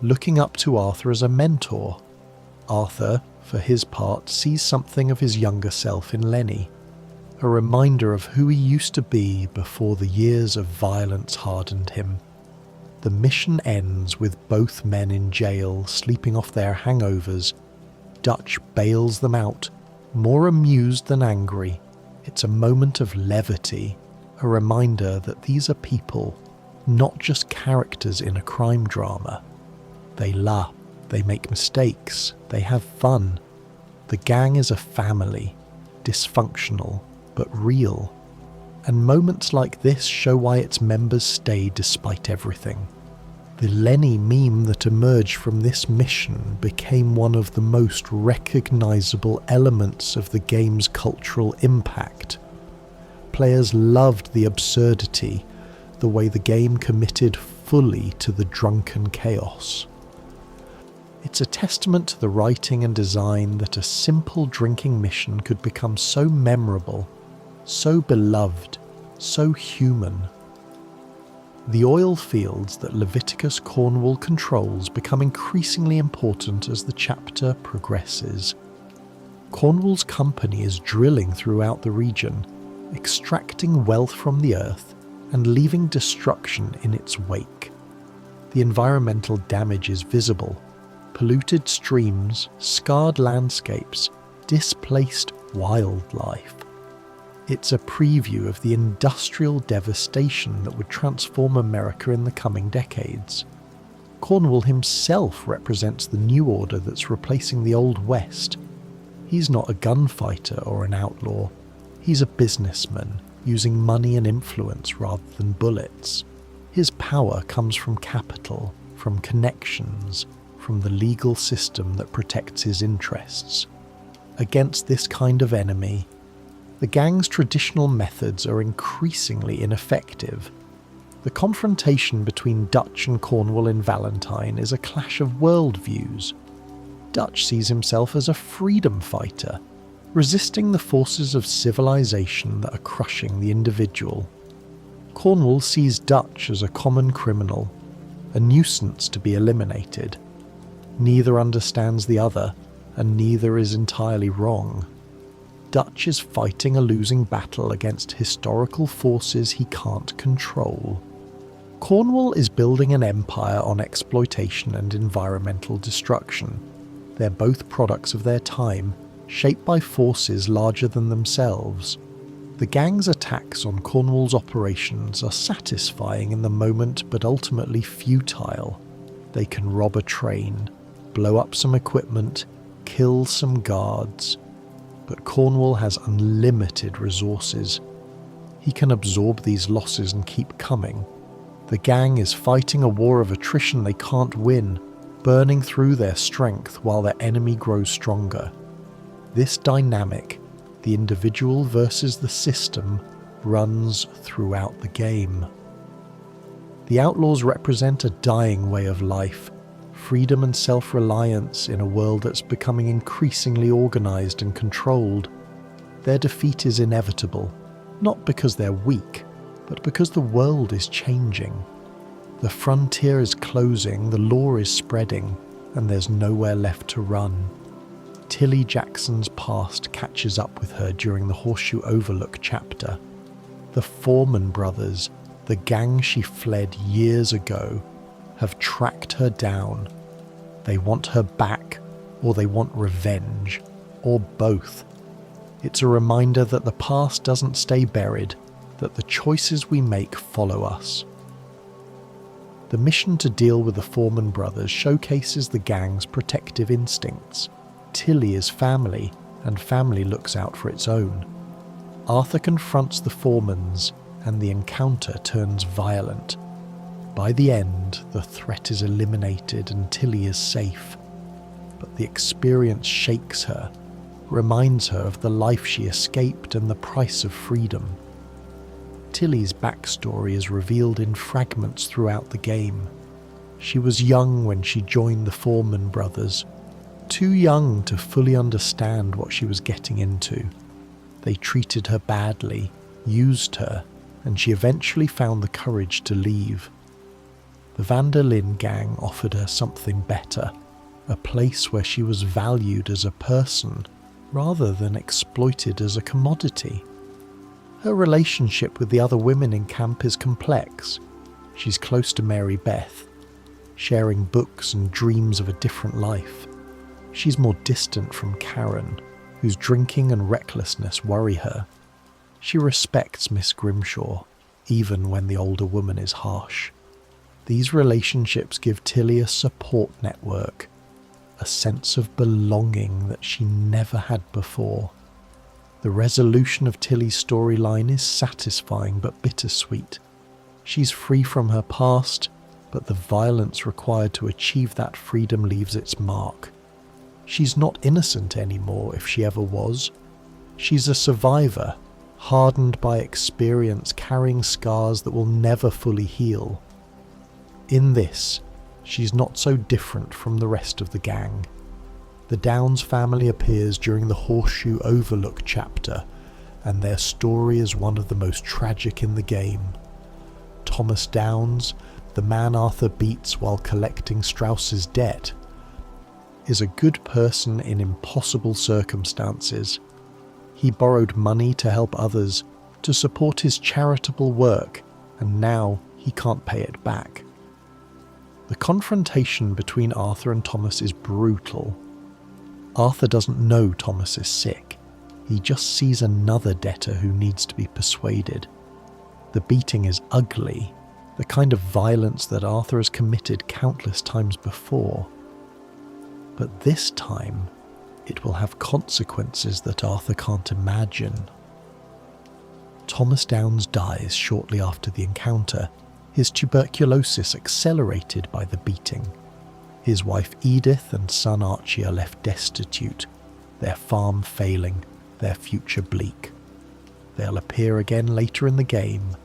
looking up to Arthur as a mentor. Arthur, for his part, sees something of his younger self in Lenny, a reminder of who he used to be before the years of violence hardened him. The mission ends with both men in jail, sleeping off their hangovers. Dutch bails them out, more amused than angry, It's a moment of levity, a reminder that these are people, not just characters in a crime drama. They laugh, they make mistakes, they have fun. The gang is a family, dysfunctional but real. And moments like this show why its members stay despite everything. The Lenny meme that emerged from this mission became one of the most recognisable elements of the game's cultural impact. Players loved the absurdity, the way the game committed fully to the drunken chaos. It's a testament to the writing and design that a simple drinking mission could become so memorable, so beloved, so human. The oil fields that Leviticus Cornwall controls become increasingly important as the chapter progresses. Cornwall's company is drilling throughout the region, extracting wealth from the earth and leaving destruction in its wake. The environmental damage is visible: polluted streams, scarred landscapes, displaced wildlife. It's a preview of the industrial devastation that would transform America in the coming decades. Cornwall himself represents the new order that's replacing the Old West. He's not a gunfighter or an outlaw. He's a businessman, using money and influence rather than bullets. His power comes from capital, from connections, from the legal system that protects his interests. Against this kind of enemy, the gang's traditional methods are increasingly ineffective. The confrontation between Dutch and Cornwall in Valentine is a clash of worldviews. Dutch sees himself as a freedom fighter, resisting the forces of civilization that are crushing the individual. Cornwall sees Dutch as a common criminal, a nuisance to be eliminated. Neither understands the other, and neither is entirely wrong. Dutch is fighting a losing battle against historical forces he can't control. Cornwall is building an empire on exploitation and environmental destruction. They're both products of their time, shaped by forces larger than themselves. The gang's attacks on Cornwall's operations are satisfying in the moment but ultimately futile. They can rob a train, blow up some equipment, kill some guards. But Cornwall has unlimited resources. He can absorb these losses and keep coming. The gang is fighting a war of attrition they can't win, burning through their strength while their enemy grows stronger. This dynamic, the individual versus the system, runs throughout the game. The outlaws represent a dying way of life, freedom and self-reliance in a world that's becoming increasingly organised and controlled. Their defeat is inevitable, not because they're weak, but because the world is changing. The frontier is closing, the law is spreading, and there's nowhere left to run. Tilly Jackson's past catches up with her during the Horseshoe Overlook chapter. The Foreman brothers, the gang she fled years ago, have tracked her down. They want her back, or they want revenge, or both. It's a reminder that the past doesn't stay buried, that the choices we make follow us. The mission to deal with the Foreman brothers showcases the gang's protective instincts. Tilly is family, and family looks out for its own. Arthur confronts the Foremans, and the encounter turns violent. By the end, the threat is eliminated and Tilly is safe. But the experience shakes her, reminds her of the life she escaped and the price of freedom. Tilly's backstory is revealed in fragments throughout the game. She was young when she joined the Foreman brothers, too young to fully understand what she was getting into. They treated her badly, used her, and she eventually found the courage to leave. The Van der Linde gang offered her something better, a place where she was valued as a person rather than exploited as a commodity. Her relationship with the other women in camp is complex. She's close to Mary Beth, sharing books and dreams of a different life. She's more distant from Karen, whose drinking and recklessness worry her. She respects Miss Grimshaw, even when the older woman is harsh. These relationships give Tilly a support network, a sense of belonging that she never had before. The resolution of Tilly's storyline is satisfying but bittersweet. She's free from her past, but the violence required to achieve that freedom leaves its mark. She's not innocent anymore if she ever was. She's a survivor, hardened by experience, carrying scars that will never fully heal. In this, she's not so different from the rest of the gang. The Downs family appears during the Horseshoe Overlook chapter, and their story is one of the most tragic in the game. Thomas Downs, the man Arthur beats while collecting Strauss's debt, is a good person in impossible circumstances. He borrowed money to help others, to support his charitable work, and now he can't pay it back. The confrontation between Arthur and Thomas is brutal. Arthur doesn't know Thomas is sick. He just sees another debtor who needs to be persuaded. The beating is ugly, the kind of violence that Arthur has committed countless times before. But this time, it will have consequences that Arthur can't imagine. Thomas Downs dies shortly after the encounter, his tuberculosis accelerated by the beating. His wife Edith and son Archie are left destitute, their farm failing, their future bleak. They'll appear again later in the game,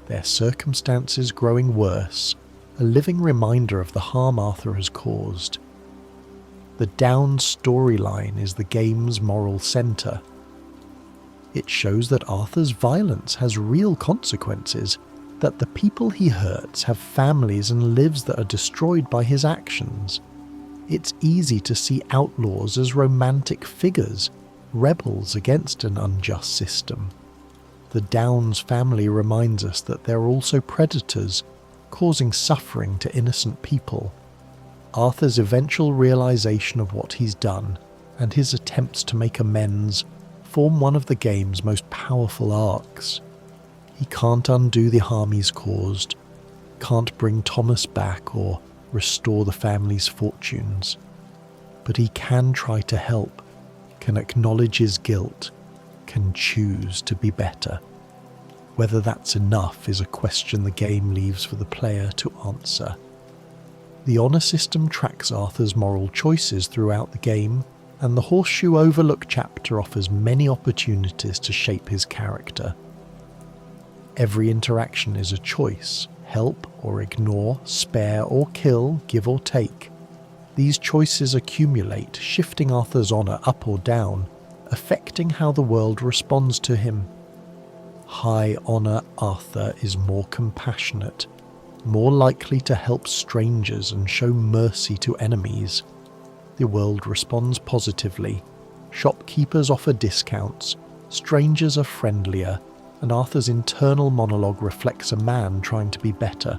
their circumstances growing worse, a living reminder of the harm Arthur has caused. The Downs storyline is the game's moral centre. It shows that Arthur's violence has real consequences, that the people he hurts have families and lives that are destroyed by his actions. It's easy to see outlaws as romantic figures, rebels against an unjust system. The Downs family reminds us that they're also predators, causing suffering to innocent people. Arthur's eventual realization of what he's done, and his attempts to make amends, form one of the game's most powerful arcs. He can't undo the harm he's caused, can't bring Thomas back or restore the family's fortunes. But he can try to help, can acknowledge his guilt, can choose to be better. Whether that's enough is a question the game leaves for the player to answer. The honour system tracks Arthur's moral choices throughout the game, and the Horseshoe Overlook chapter offers many opportunities to shape his character. Every interaction is a choice: help or ignore, spare or kill, give or take. These choices accumulate, shifting Arthur's honour up or down, affecting how the world responds to him. High honour Arthur is more compassionate, more likely to help strangers and show mercy to enemies. The world responds positively. Shopkeepers offer discounts, strangers are friendlier, and Arthur's internal monologue reflects a man trying to be better.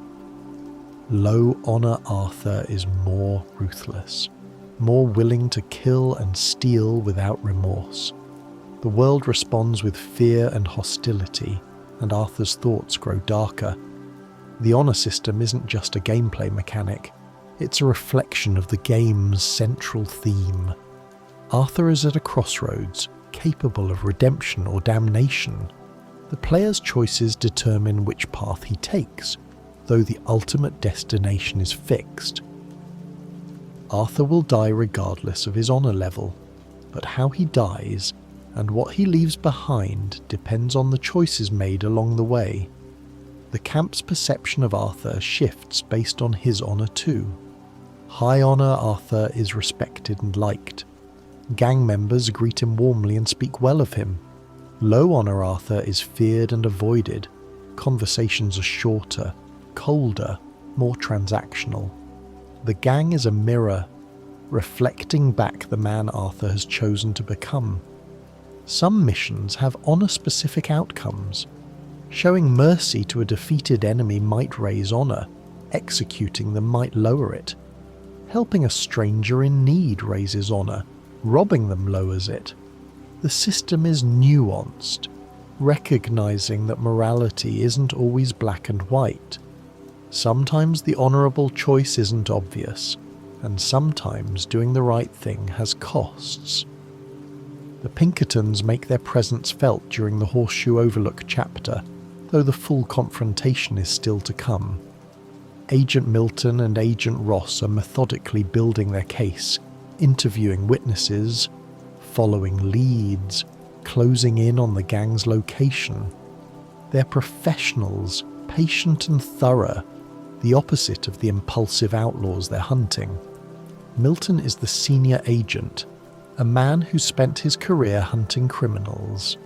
Low honour Arthur is more ruthless, more willing to kill and steal without remorse. The world responds with fear and hostility, and Arthur's thoughts grow darker. The honour system isn't just a gameplay mechanic, it's a reflection of the game's central theme. Arthur is at a crossroads, capable of redemption or damnation. The player's choices determine which path he takes, though the ultimate destination is fixed. Arthur will die regardless of his honour level, but how he dies and what he leaves behind depends on the choices made along the way. The camp's perception of Arthur shifts based on his honour too. High honour Arthur is respected and liked. Gang members greet him warmly and speak well of him. Low honour Arthur is feared and avoided. Conversations are shorter, colder, more transactional. The gang is a mirror, reflecting back the man Arthur has chosen to become. Some missions have honour-specific outcomes. Showing mercy to a defeated enemy might raise honour, executing them might lower it. Helping a stranger in need raises honour, robbing them lowers it. The system is nuanced. recognizing that morality isn't always black and white. Sometimes the honourable choice isn't obvious, and sometimes doing the right thing has costs. The Pinkertons make their presence felt during the Horseshoe Overlook chapter, though the full confrontation is still to come. Agent Milton and Agent Ross are methodically building their case, interviewing witnesses, following leads, closing in on the gang's location. They're professionals, patient and thorough, the opposite of the impulsive outlaws they're hunting. Milton is the senior agent, a man who spent his career hunting criminals.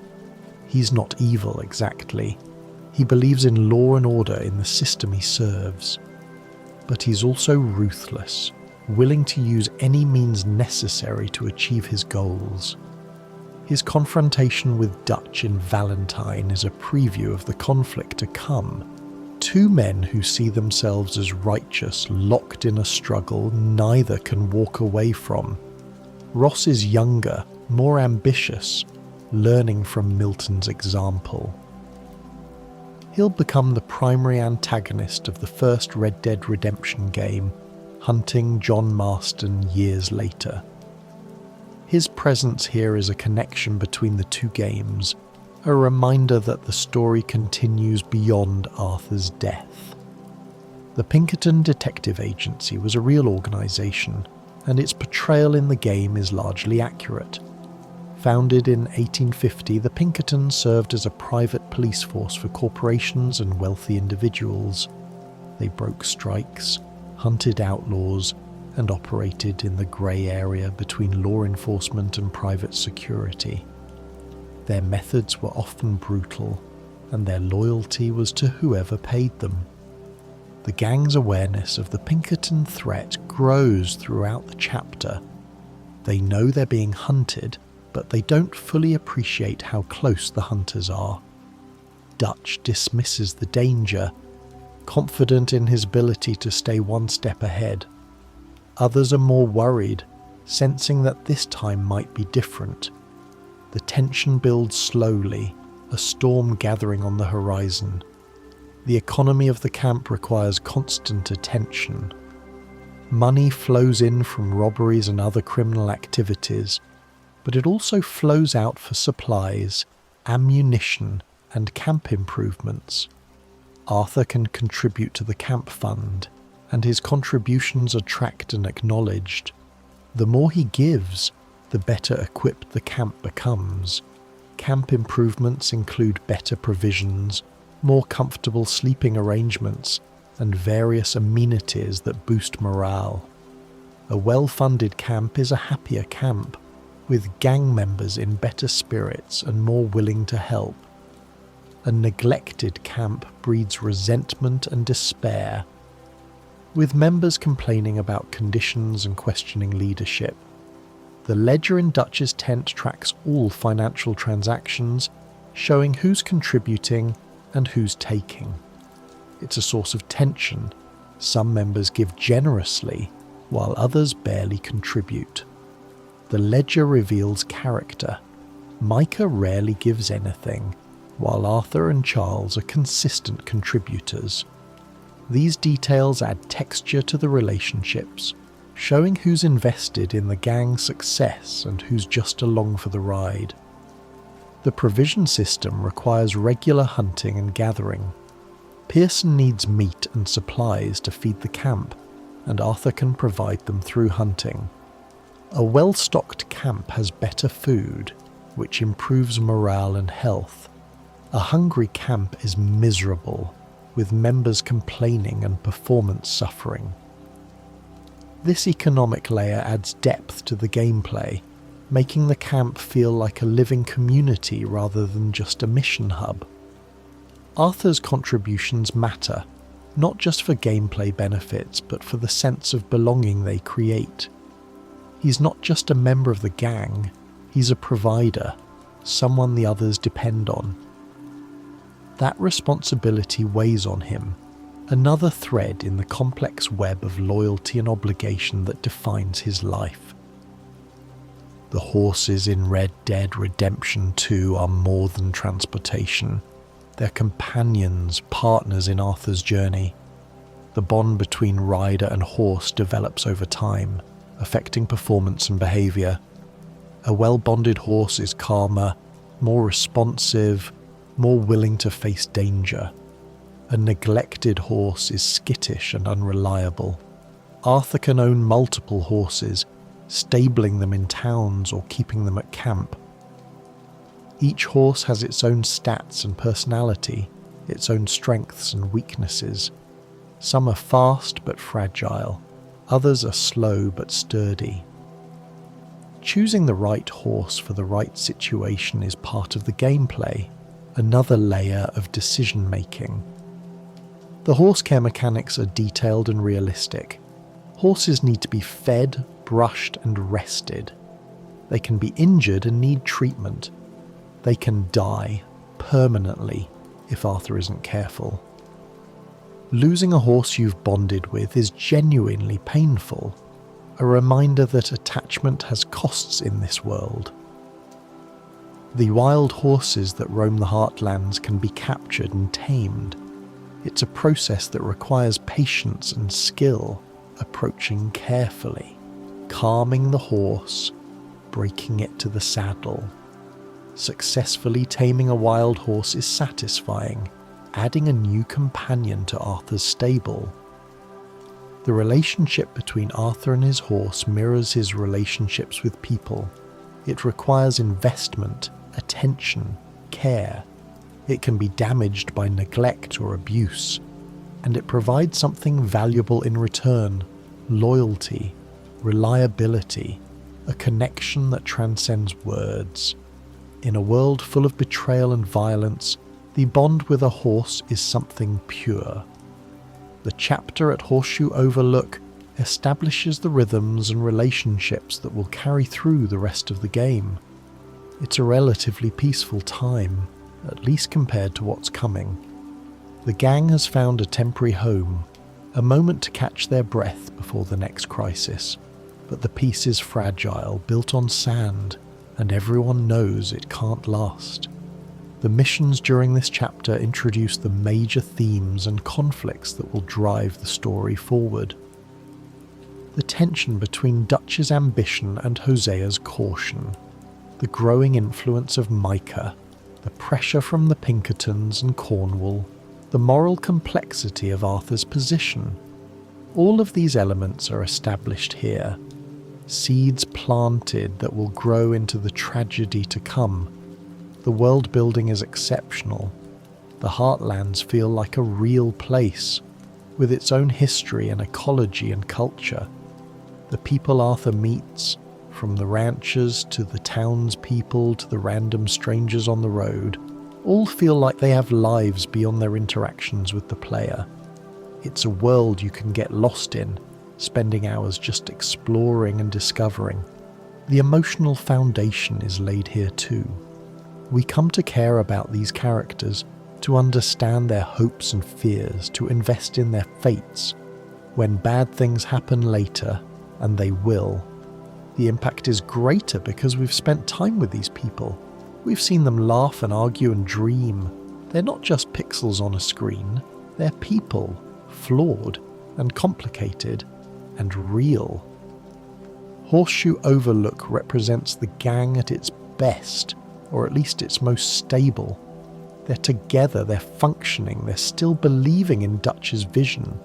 He's not evil exactly. He believes in law and order in the system he serves. But he's also ruthless, willing to use any means necessary to achieve his goals. His confrontation with Dutch in Valentine is a preview of the conflict to come. Two men who see themselves as righteous, locked in a struggle neither can walk away from. Ross is younger, more ambitious, learning from Milton's example. He'll become the primary antagonist of the first Red Dead Redemption game, hunting John Marston years later. His presence here is a connection between the two games, a reminder that the story continues beyond Arthur's death. The Pinkerton Detective Agency was a real organisation, and its portrayal in the game is largely accurate. Founded in 1850, the Pinkertons served as a private police force for corporations and wealthy individuals. They broke strikes, hunted outlaws, and operated in the grey area between law enforcement and private security. Their methods were often brutal, and their loyalty was to whoever paid them. The gang's awareness of the Pinkerton threat grows throughout the chapter. They know they're being hunted, but they don't fully appreciate how close the hunters are. Dutch dismisses the danger, confident in his ability to stay one step ahead. Others are more worried, sensing that this time might be different. The tension builds slowly, a storm gathering on the horizon. The economy of the camp requires constant attention. Money flows in from robberies and other criminal activities, but it also flows out for supplies, ammunition, and camp improvements. Arthur can contribute to the camp fund, and his contributions are tracked and acknowledged. The more he gives, the better equipped the camp becomes. Camp improvements include better provisions, more comfortable sleeping arrangements, and various amenities that boost morale. A well-funded camp is a happier camp, with gang members in better spirits and more willing to help. A neglected camp breeds resentment and despair, with members complaining about conditions and questioning leadership. The ledger in Dutch's tent tracks all financial transactions, showing who's contributing and who's taking. It's a source of tension. Some members give generously, while others barely contribute. The ledger reveals character. Micah rarely gives anything, while Arthur and Charles are consistent contributors. These details add texture to the relationships, showing who's invested in the gang's success and who's just along for the ride. The provision system requires regular hunting and gathering. Pearson needs meat and supplies to feed the camp, and Arthur can provide them through hunting. A well-stocked camp has better food, which improves morale and health. A hungry camp is miserable, with members complaining and performance suffering. This economic layer adds depth to the gameplay, making the camp feel like a living community rather than just a mission hub. Arthur's contributions matter, not just for gameplay benefits, but for the sense of belonging they create. He's not just a member of the gang, he's a provider, someone the others depend on. That responsibility weighs on him, another thread in the complex web of loyalty and obligation that defines his life. The horses in Red Dead Redemption 2 are more than transportation. They're companions, partners in Arthur's journey. The bond between rider and horse develops over time, affecting performance and behaviour. A well-bonded horse is calmer, more responsive, more willing to face danger. A neglected horse is skittish and unreliable. Arthur can own multiple horses, stabling them in towns or keeping them at camp. Each horse has its own stats and personality, its own strengths and weaknesses. Some are fast but fragile, others are slow but sturdy. Choosing the right horse for the right situation is part of the gameplay, another layer of decision-making. The horse care mechanics are detailed and realistic. Horses need to be fed, brushed and rested. They can be injured and need treatment. They can die permanently if Arthur isn't careful. Losing a horse you've bonded with is genuinely painful, a reminder that attachment has costs in this world. The wild horses that roam the heartlands can be captured and tamed. It's a process that requires patience and skill, approaching carefully, calming the horse, breaking it to the saddle. Successfully taming a wild horse is satisfying, adding a new companion to Arthur's stable. The relationship between Arthur and his horse mirrors his relationships with people. It requires investment, attention, care. It can be damaged by neglect or abuse, and it provides something valuable in return: loyalty, reliability, a connection that transcends words. In a world full of betrayal and violence, the bond with a horse is something pure. The chapter at Horseshoe Overlook establishes the rhythms and relationships that will carry through the rest of the game. It's a relatively peaceful time, at least compared to what's coming. The gang has found a temporary home, a moment to catch their breath before the next crisis. But the peace is fragile, built on sand, and everyone knows it can't last. The missions during this chapter introduce the major themes and conflicts that will drive the story forward. The tension between Dutch's ambition and Hosea's caution, the growing influence of Micah, the pressure from the Pinkertons and Cornwall, the moral complexity of Arthur's position. All of these elements are established here, seeds planted that will grow into the tragedy to come. The world building is exceptional. The Heartlands feel like a real place, with its own history and ecology and culture. The people Arthur meets, from the ranchers to the townspeople to the random strangers on the road, all feel like they have lives beyond their interactions with the player. It's a world you can get lost in, spending hours just exploring and discovering. The emotional foundation is laid here too. We come to care about these characters, to understand their hopes and fears, to invest in their fates. When bad things happen later, and they will, the impact is greater because we've spent time with these people. We've seen them laugh and argue and dream. They're not just pixels on a screen. They're people, flawed and complicated and real. Horseshoe Overlook represents the gang at its best, or at least its most stable. They're together, they're functioning, they're still believing in Dutch's vision.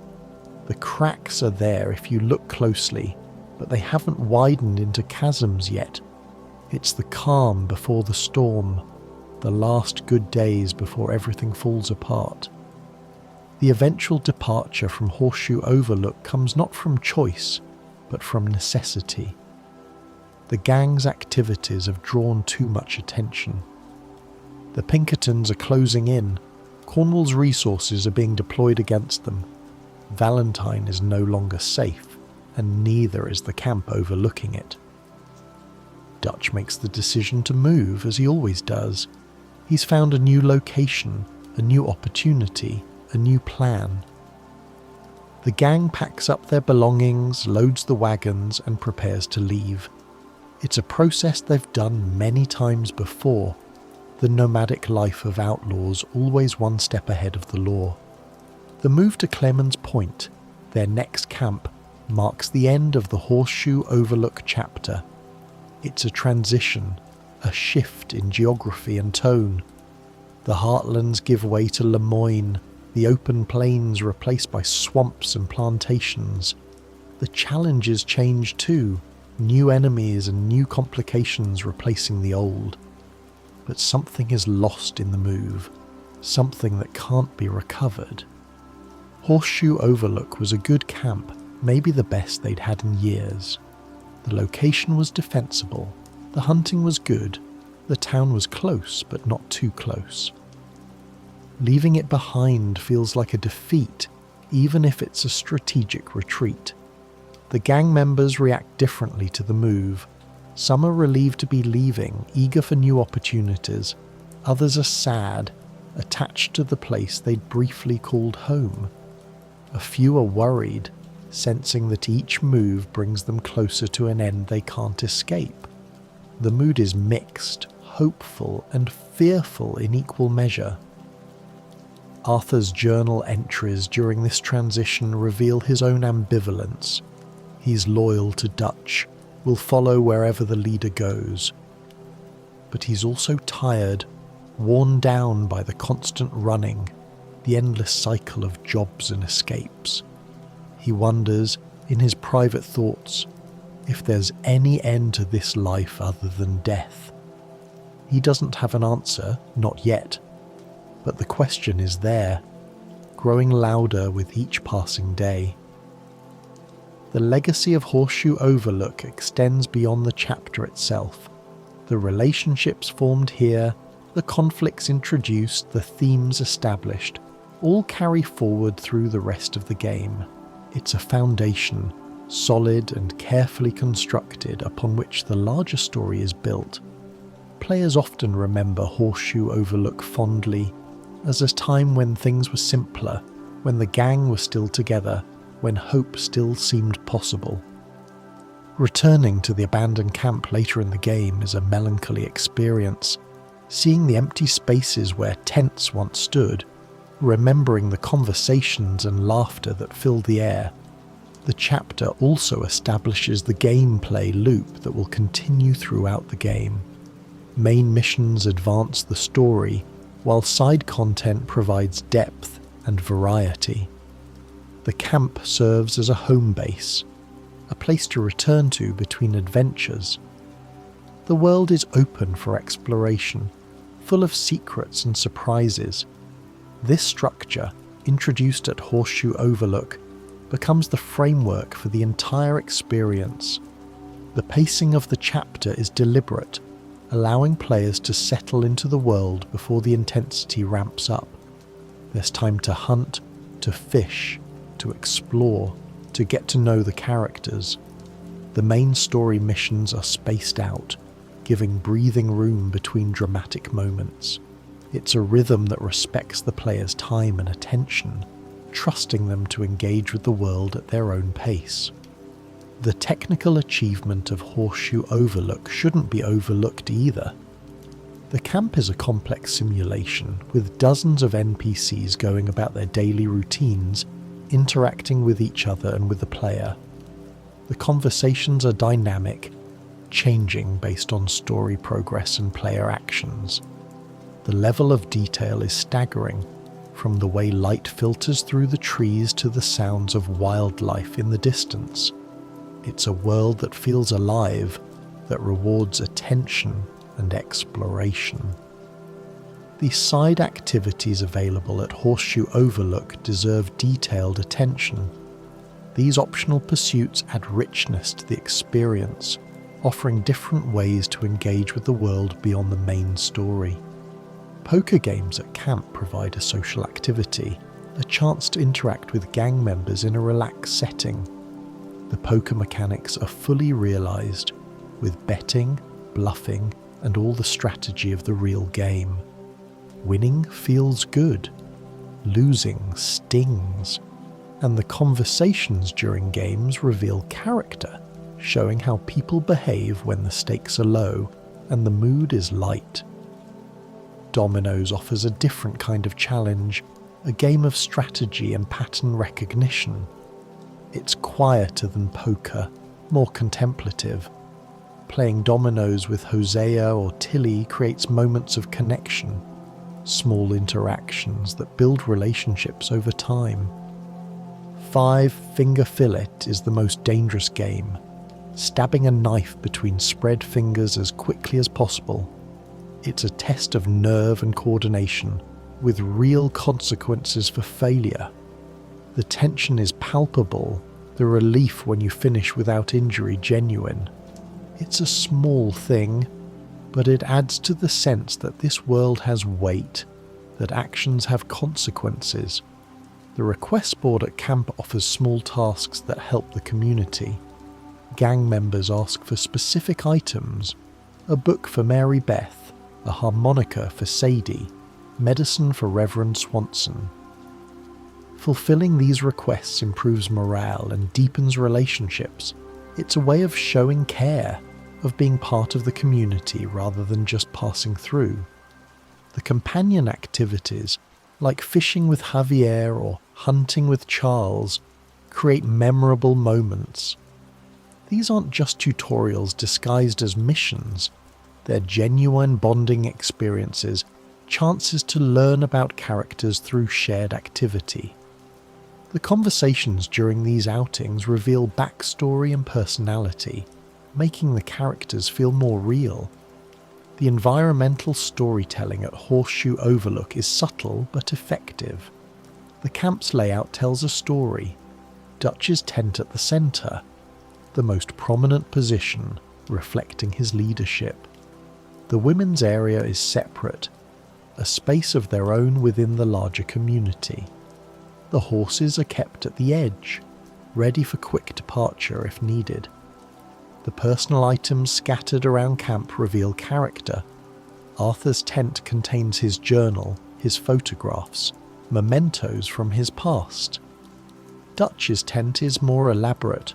The cracks are there if you look closely, but they haven't widened into chasms yet. It's the calm before the storm, the last good days before everything falls apart. The eventual departure from Horseshoe Overlook comes not from choice, but from necessity. The gang's activities have drawn too much attention. The Pinkertons are closing in. Cornwall's resources are being deployed against them. Valentine is no longer safe, and neither is the camp overlooking it. Dutch makes the decision to move, as he always does. He's found a new location, a new opportunity, a new plan. The gang packs up their belongings, loads the wagons, and prepares to leave. It's a process they've done many times before, the nomadic life of outlaws always one step ahead of the law. The move to Clemens Point, their next camp, marks the end of the Horseshoe Overlook chapter. It's a transition, a shift in geography and tone. The heartlands give way to Lemoyne, the open plains replaced by swamps and plantations. The challenges change too, new enemies and new complications replacing the old. But something is lost in the move, something that can't be recovered. Horseshoe Overlook was a good camp, maybe the best they'd had in years. The location was defensible, the hunting was good, the town was close but not too close. Leaving it behind feels like a defeat, even if it's a strategic retreat. The gang members react differently to the move. Some are relieved to be leaving, eager for new opportunities. Others are sad, attached to the place they'd briefly called home. A few are worried, sensing that each move brings them closer to an end they can't escape. The mood is mixed, hopeful and fearful in equal measure. Arthur's journal entries during this transition reveal his own ambivalence. He's loyal to Dutch, will follow wherever the leader goes. But he's also tired, worn down by the constant running, the endless cycle of jobs and escapes. He wonders, in his private thoughts, if there's any end to this life other than death. He doesn't have an answer, not yet, but the question is there, growing louder with each passing day. The legacy of Horseshoe Overlook extends beyond the chapter itself. The relationships formed here, the conflicts introduced, the themes established, all carry forward through the rest of the game. It's a foundation, solid and carefully constructed, upon which the larger story is built. Players often remember Horseshoe Overlook fondly, as a time when things were simpler, when the gang was still together, when hope still seemed possible. Returning to the abandoned camp later in the game is a melancholy experience, seeing the empty spaces where tents once stood, remembering the conversations and laughter that filled the air. The chapter also establishes the gameplay loop that will continue throughout the game. Main missions advance the story, while side content provides depth and variety. The camp serves as a home base, a place to return to between adventures. The world is open for exploration, full of secrets and surprises. This structure, introduced at Horseshoe Overlook, becomes the framework for the entire experience. The pacing of the chapter is deliberate, allowing players to settle into the world before the intensity ramps up. There's time to hunt, to fish, to explore, to get to know the characters. The main story missions are spaced out, giving breathing room between dramatic moments. It's a rhythm that respects the player's time and attention, trusting them to engage with the world at their own pace. The technical achievement of Horseshoe Overlook shouldn't be overlooked either. The camp is a complex simulation, with dozens of NPCs going about their daily routines, interacting with each other and with the player. The conversations are dynamic, changing based on story progress and player actions. The level of detail is staggering, from the way light filters through the trees to the sounds of wildlife in the distance. It's a world that feels alive, that rewards attention and exploration. The side activities available at Horseshoe Overlook deserve detailed attention. These optional pursuits add richness to the experience, offering different ways to engage with the world beyond the main story. Poker games at camp provide a social activity, a chance to interact with gang members in a relaxed setting. The poker mechanics are fully realised, with betting, bluffing, and all the strategy of the real game. Winning feels good, losing stings, and the conversations during games reveal character, showing how people behave when the stakes are low and the mood is light. Dominoes offers a different kind of challenge, a game of strategy and pattern recognition. It's quieter than poker, more contemplative. Playing dominoes with Hosea or Tilly creates moments of connection, small interactions that build relationships over time. 5-finger fillet is the most dangerous game, stabbing a knife between spread fingers as quickly as possible. It's a test of nerve and coordination, with real consequences for failure. The tension is palpable, the relief when you finish without injury genuine. It's a small thing, but it adds to the sense that this world has weight, that actions have consequences. The request board at camp offers small tasks that help the community. Gang members ask for specific items: a book for Mary Beth, a harmonica for Sadie, medicine for Reverend Swanson. Fulfilling these requests improves morale and deepens relationships. It's a way of showing care, of being part of the community rather than just passing through. The companion activities, like fishing with Javier or hunting with Charles, create memorable moments. These aren't just tutorials disguised as missions. They're genuine bonding experiences, chances to learn about characters through shared activity. The conversations during these outings reveal backstory and personality, making the characters feel more real. The environmental storytelling at Horseshoe Overlook is subtle but effective. The camp's layout tells a story. Dutch's tent at the centre, the most prominent position, reflecting his leadership. The women's area is separate, a space of their own within the larger community. The horses are kept at the edge, ready for quick departure if needed. The personal items scattered around camp reveal character. Arthur's tent contains his journal, his photographs, mementos from his past. Dutch's tent is more elaborate,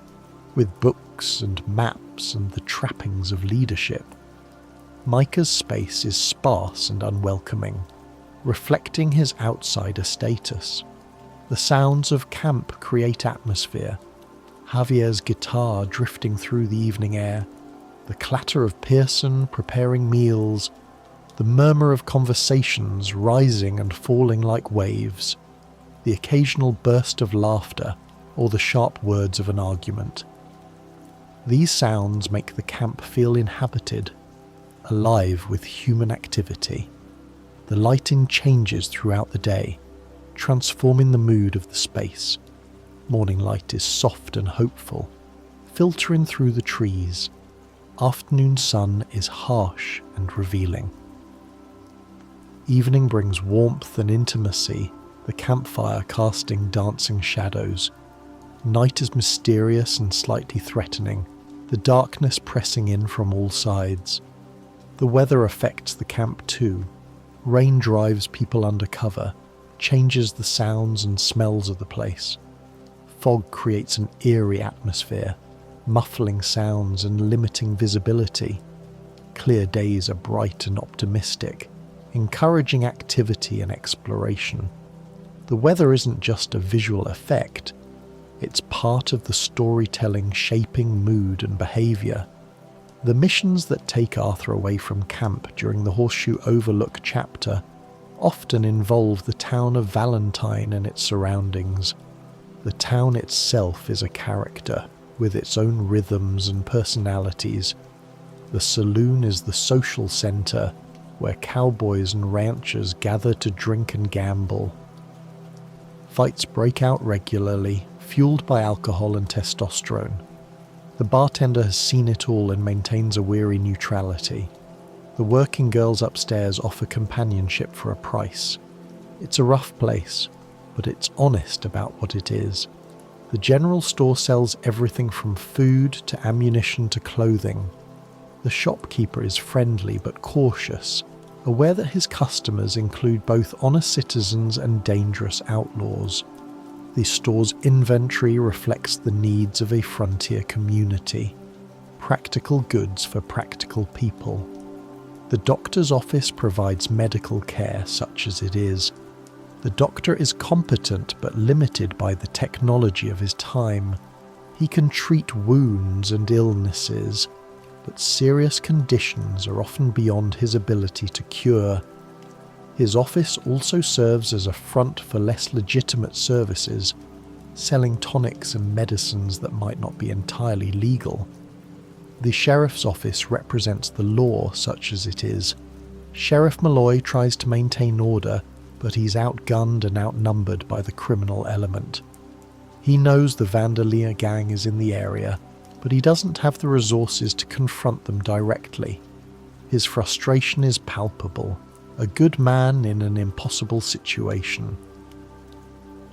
with books and maps and the trappings of leadership. Micah's space is sparse and unwelcoming, reflecting his outsider status. The sounds of camp create atmosphere. Javier's guitar drifting through the evening air, the clatter of Pearson preparing meals, the murmur of conversations rising and falling like waves, the occasional burst of laughter or the sharp words of an argument. These sounds make the camp feel inhabited, alive with human activity. The lighting changes throughout the day, transforming the mood of the space. Morning light is soft and hopeful, filtering through the trees. Afternoon sun is harsh and revealing. Evening brings warmth and intimacy, the campfire casting dancing shadows. Night is mysterious and slightly threatening, the darkness pressing in from all sides. The weather affects the camp too. Rain drives people under cover, changes the sounds and smells of the place. Fog creates an eerie atmosphere, muffling sounds and limiting visibility. Clear days are bright and optimistic, encouraging activity and exploration. The weather isn't just a visual effect, it's part of the storytelling shaping mood and behaviour. The missions that take Arthur away from camp during the Horseshoe Overlook chapter often involve the town of Valentine and its surroundings. The town itself is a character, with its own rhythms and personalities. The saloon is the social centre, where cowboys and ranchers gather to drink and gamble. Fights break out regularly, fueled by alcohol and testosterone. The bartender has seen it all and maintains a weary neutrality. The working girls upstairs offer companionship for a price. It's a rough place, but it's honest about what it is. The general store sells everything from food to ammunition to clothing. The shopkeeper is friendly but cautious, aware that his customers include both honest citizens and dangerous outlaws. The store's inventory reflects the needs of a frontier community. practical goods for practical people. The doctor's office provides medical care such as it is. The doctor is competent but limited by the technology of his time. He can treat wounds and illnesses, but serious conditions are often beyond his ability to cure. His office also serves as a front for less legitimate services, selling tonics and medicines that might not be entirely legal. The sheriff's office represents the law such as it is. Sheriff Malloy tries to maintain order, but he's outgunned and outnumbered by the criminal element. He knows the Vanderleer gang is in the area, but he doesn't have the resources to confront them directly. His frustration is palpable, a good man in an impossible situation.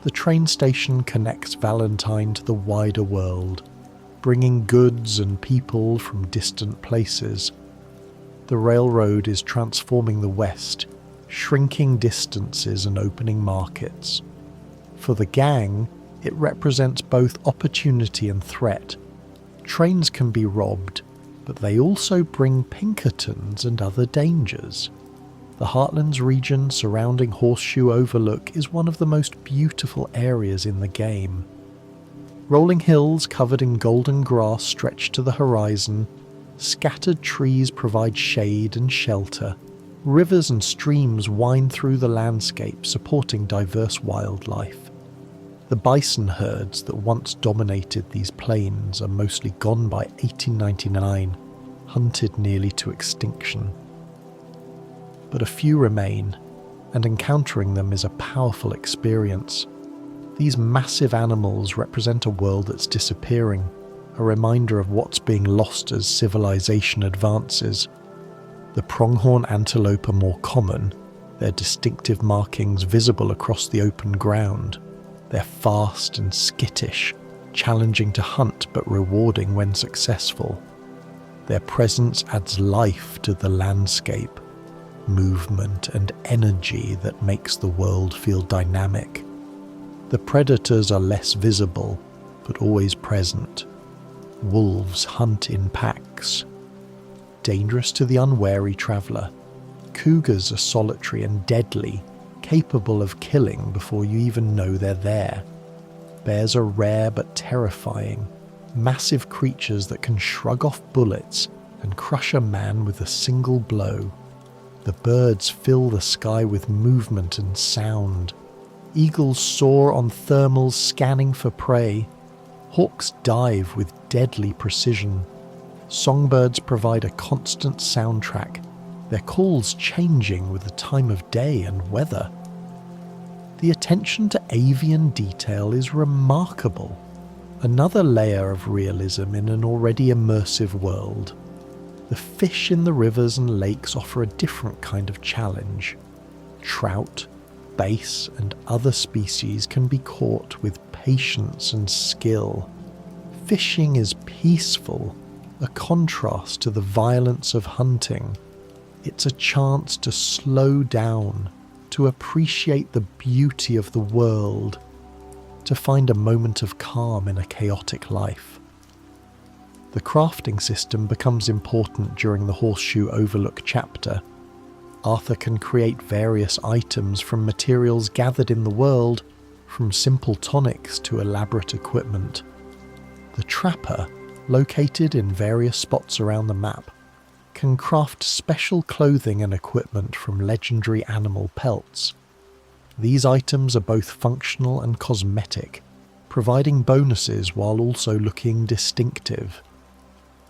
The train station connects Valentine to the wider world, bringing goods and people from distant places. The railroad is transforming the West, shrinking distances and opening markets. For the gang, it represents both opportunity and threat. Trains can be robbed, but they also bring Pinkertons and other dangers. The Heartlands region surrounding Horseshoe Overlook is one of the most beautiful areas in the game. Rolling hills covered in golden grass stretch to the horizon. Scattered trees provide shade and shelter. Rivers and streams wind through the landscape, supporting diverse wildlife. The bison herds that once dominated these plains are mostly gone by 1899, hunted nearly to extinction. But a few remain, and encountering them is a powerful experience. These massive animals represent a world that's disappearing, a reminder of what's being lost as civilization advances. The pronghorn antelope are more common, their distinctive markings visible across the open ground. They're fast and skittish, challenging to hunt but rewarding when successful. Their presence adds life to the landscape, movement and energy that makes the world feel dynamic. The predators are less visible, but always present. Wolves hunt in packs. Dangerous to the unwary traveller. Cougars are solitary and deadly, capable of killing before you even know they're there. Bears are rare but terrifying, massive creatures that can shrug off bullets and crush a man with a single blow. The birds fill the sky with movement and sound. Eagles soar on thermals scanning for prey. Hawks dive with deadly precision. Songbirds provide a constant soundtrack, their calls changing with the time of day and weather. The attention to avian detail is remarkable, another layer of realism in an already immersive world. The fish in the rivers and lakes offer a different kind of challenge. Trout, bass, and other species can be caught with patience and skill. Fishing is peaceful, a contrast to the violence of hunting. It's a chance to slow down, to appreciate the beauty of the world, to find a moment of calm in a chaotic life. The crafting system becomes important during the Horseshoe Overlook chapter. Arthur can create various items from materials gathered in the world, from simple tonics to elaborate equipment. The trapper, located in various spots around the map, can craft special clothing and equipment from legendary animal pelts. These items are both functional and cosmetic, providing bonuses while also looking distinctive.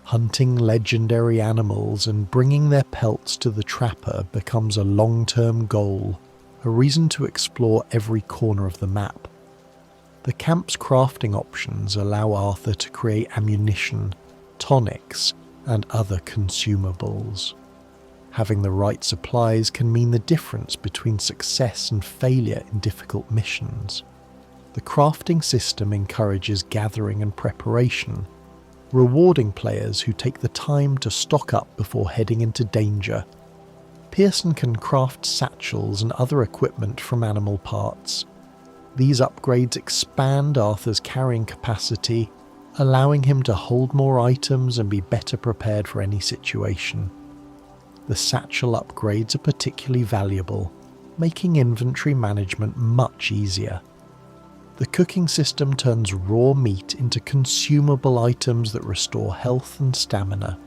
Hunting legendary animals and bringing their pelts to the trapper becomes a long-term goal, a reason to explore every corner of the map. The camp's crafting options allow Arthur to create ammunition, tonics, and other consumables. Having the right supplies can mean the difference between success and failure in difficult missions. The crafting system encourages gathering and preparation, rewarding players who take the time to stock up before heading into danger. Pearson can craft satchels and other equipment from animal parts. These upgrades expand Arthur's carrying capacity, allowing him to hold more items and be better prepared for any situation. The satchel upgrades are particularly valuable, making inventory management much easier. The cooking system turns raw meat into consumable items that restore health and stamina.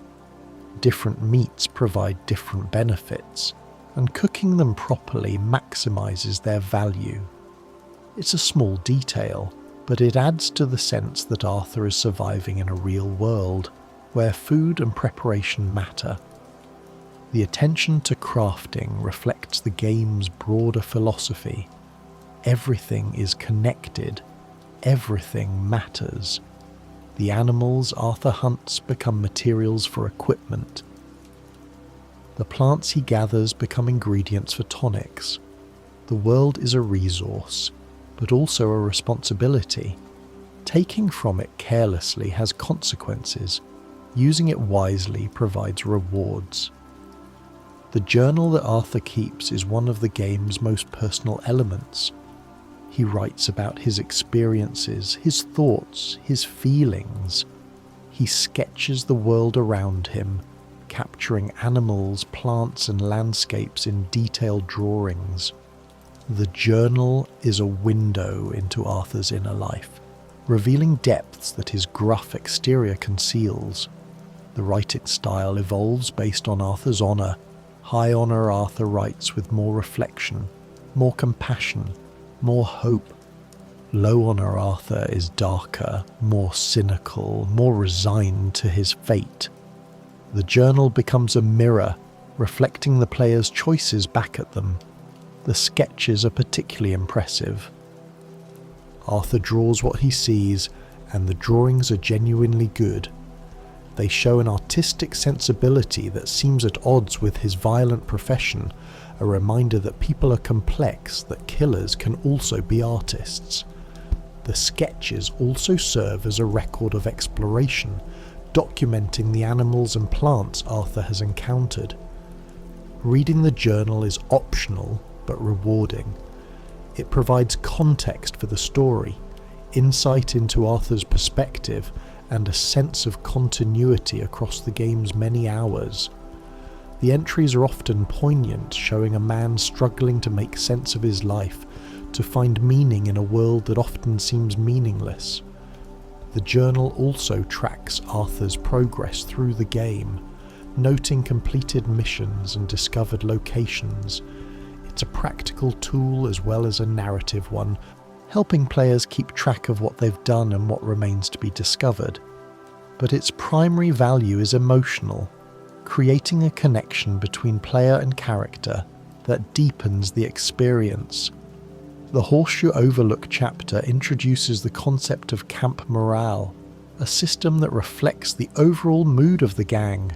Different meats provide different benefits, and cooking them properly maximizes their value. It's a small detail, but it adds to the sense that Arthur is surviving in a real world, where food and preparation matter. The attention to crafting reflects the game's broader philosophy. Everything is connected. Everything matters. The animals Arthur hunts become materials for equipment. The plants he gathers become ingredients for tonics. The world is a resource, but also a responsibility. Taking from it carelessly has consequences. Using it wisely provides rewards. The journal that Arthur keeps is one of the game's most personal elements. He writes about his experiences, his thoughts, his feelings. He sketches the world around him, capturing animals, plants and landscapes in detailed drawings. The journal is a window into Arthur's inner life, revealing depths that his gruff exterior conceals. The writing style evolves based on Arthur's honour. High honour Arthur writes with more reflection, more compassion, more hope. Low honour Arthur is darker, more cynical, more resigned to his fate. The journal becomes a mirror, reflecting the player's choices back at them. The sketches are particularly impressive. Arthur draws what he sees, and the drawings are genuinely good. They show an artistic sensibility that seems at odds with his violent profession, a reminder that people are complex, that killers can also be artists. The sketches also serve as a record of exploration, documenting the animals and plants Arthur has encountered. Reading the journal is optional, but rewarding. It provides context for the story, insight into Arthur's perspective, and a sense of continuity across the game's many hours. The entries are often poignant, showing a man struggling to make sense of his life, to find meaning in a world that often seems meaningless. The journal also tracks Arthur's progress through the game, noting completed missions and discovered locations. It's a practical tool as well as a narrative one, helping players keep track of what they've done and what remains to be discovered. But its primary value is emotional, creating a connection between player and character that deepens the experience. The Horseshoe Overlook chapter introduces the concept of camp morale, a system that reflects the overall mood of the gang.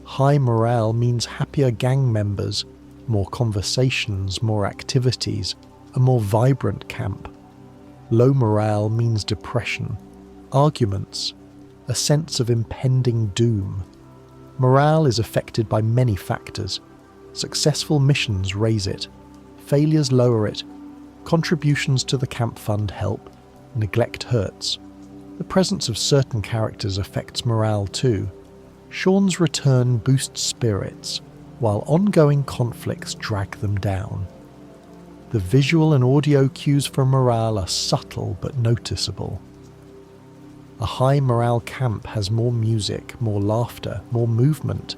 High morale means happier gang members, more conversations, more activities, a more vibrant camp. Low morale means depression, arguments, a sense of impending doom. Morale is affected by many factors. Successful missions raise it, failures lower it, contributions to the camp fund help, neglect hurts. The presence of certain characters affects morale too. Sean's return boosts spirits, while ongoing conflicts drag them down. The visual and audio cues for morale are subtle but noticeable. A high morale camp has more music, more laughter, more movement.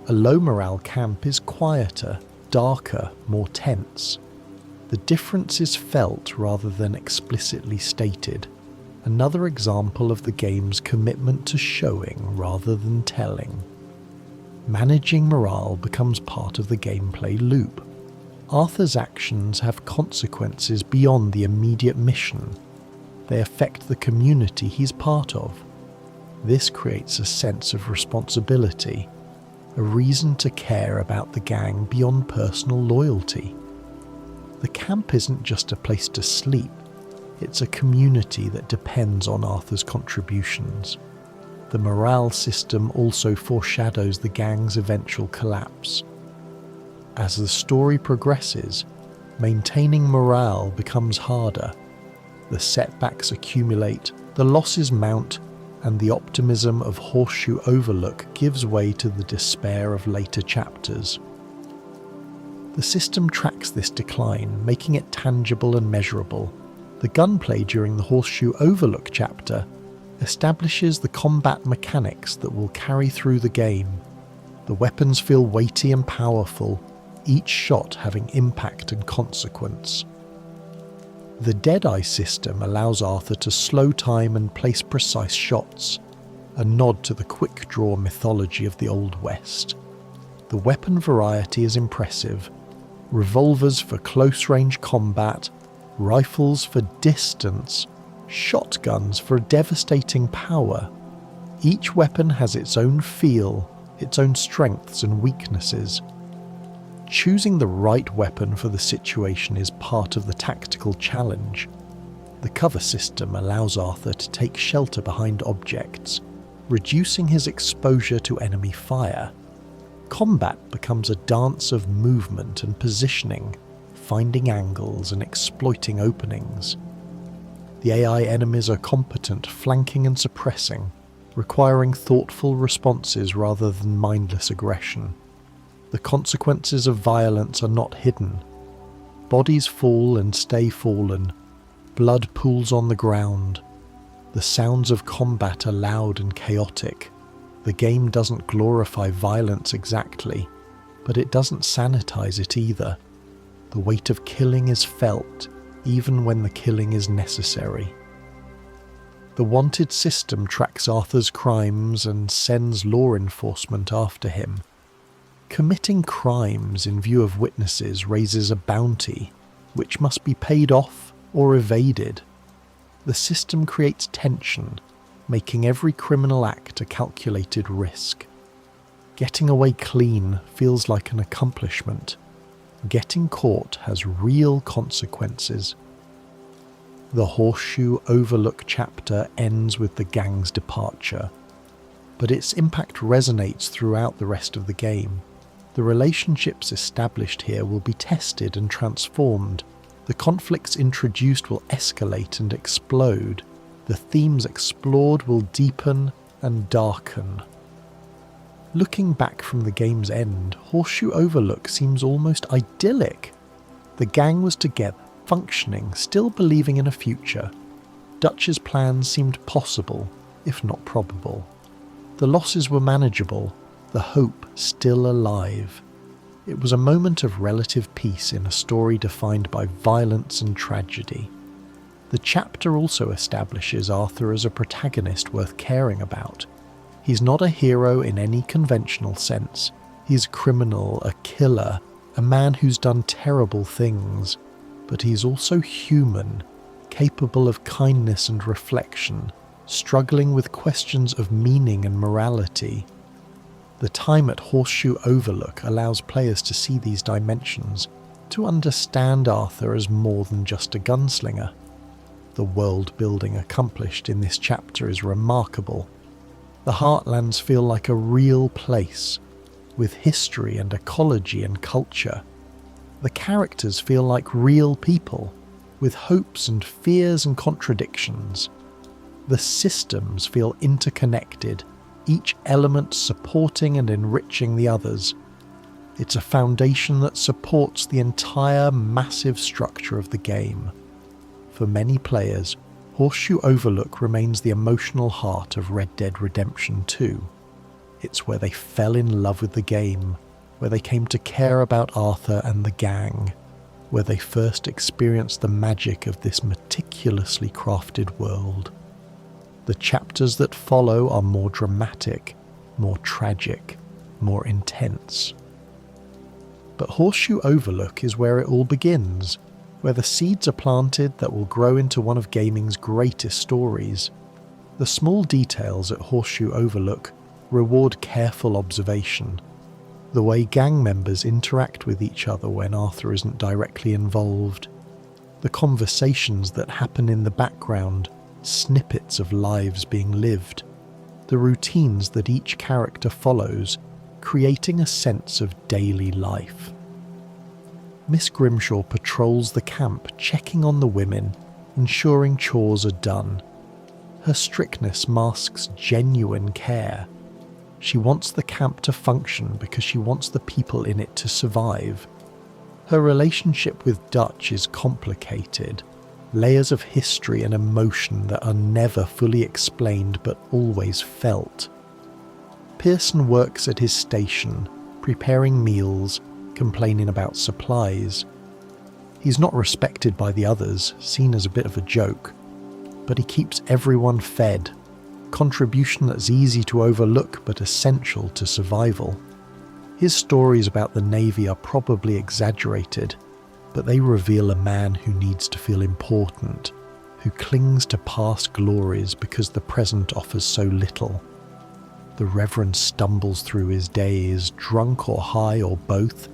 A low morale camp is quieter, darker, more tense. The difference is felt rather than explicitly stated. Another example of the game's commitment to showing rather than telling. Managing morale becomes part of the gameplay loop. Arthur's actions have consequences beyond the immediate mission. They affect the community he's part of. This creates a sense of responsibility, a reason to care about the gang beyond personal loyalty. The camp isn't just a place to sleep, it's a community that depends on Arthur's contributions. The morale system also foreshadows the gang's eventual collapse. As the story progresses, maintaining morale becomes harder. The setbacks accumulate, The losses mount, and the optimism of Horseshoe Overlook gives way to the despair of later chapters. The system tracks this decline, making it tangible and measurable. The gunplay during the Horseshoe Overlook chapter establishes the combat mechanics that will carry through the game. The weapons feel weighty and powerful, each shot having impact and consequence. The Deadeye system allows Arthur to slow time and place precise shots, a nod to the quick-draw mythology of the Old West. The weapon variety is impressive. Revolvers for close-range combat, rifles for distance, shotguns for devastating power. Each weapon has its own feel, its own strengths and weaknesses. Choosing the right weapon for the situation is part of the tactical challenge. The cover system allows Arthur to take shelter behind objects, reducing his exposure to enemy fire. Combat becomes a dance of movement and positioning, finding angles and exploiting openings. The AI enemies are competent, flanking and suppressing, requiring thoughtful responses rather than mindless aggression. The consequences of violence are not hidden. Bodies fall and stay fallen. Blood pools on the ground. The sounds of combat are loud and chaotic. The game doesn't glorify violence exactly, but it doesn't sanitize it either. The weight of killing is felt, even when the killing is necessary. The Wanted system tracks Arthur's crimes and sends law enforcement after him. Committing crimes in view of witnesses raises a bounty, which must be paid off or evaded. The system creates tension, making every criminal act a calculated risk. Getting away clean feels like an accomplishment. Getting caught has real consequences. The Horseshoe Overlook chapter ends with the gang's departure, but its impact resonates throughout the rest of the game. The relationships established here will be tested and transformed. The conflicts introduced will escalate and explode. The themes explored will deepen and darken. Looking back from the game's end, Horseshoe Overlook seems almost idyllic. The gang was together, functioning, still believing in a future. Dutch's plans seemed possible, if not probable. The losses were manageable, the hope still alive. It was a moment of relative peace in a story defined by violence and tragedy. The chapter also establishes Arthur as a protagonist worth caring about. He's not a hero in any conventional sense. He's a criminal, a killer, a man who's done terrible things. But he's also human, capable of kindness and reflection, struggling with questions of meaning and morality. The time at Horseshoe Overlook allows players to see these dimensions, to understand Arthur as more than just a gunslinger. The world building accomplished in this chapter is remarkable. The Heartlands feel like a real place, with history and ecology and culture. The characters feel like real people, with hopes and fears and contradictions. The systems feel interconnected, each element supporting and enriching the others. It's a foundation that supports the entire massive structure of the game. For many players, Horseshoe Overlook remains the emotional heart of Red Dead Redemption 2. It's where they fell in love with the game, where they came to care about Arthur and the gang, where they first experienced the magic of this meticulously crafted world. The chapters that follow are more dramatic, more tragic, more intense. But Horseshoe Overlook is where it all begins, where the seeds are planted that will grow into one of gaming's greatest stories. The small details at Horseshoe Overlook reward careful observation. The way gang members interact with each other when Arthur isn't directly involved. The conversations that happen in the background, snippets of lives being lived. The routines that each character follows, creating a sense of daily life. Miss Grimshaw patrols the camp, checking on the women, ensuring chores are done. Her strictness masks genuine care. She wants the camp to function because she wants the people in it to survive. Her relationship with Dutch is complicated, layers of history and emotion that are never fully explained but always felt. Pearson works at his station, preparing meals, complaining about supplies. He's not respected by the others, seen as a bit of a joke, but he keeps everyone fed, contribution that's easy to overlook but essential to survival. His stories about the Navy are probably exaggerated, but they reveal a man who needs to feel important, who clings to past glories because the present offers so little. The Reverend stumbles through his days, drunk or high or both.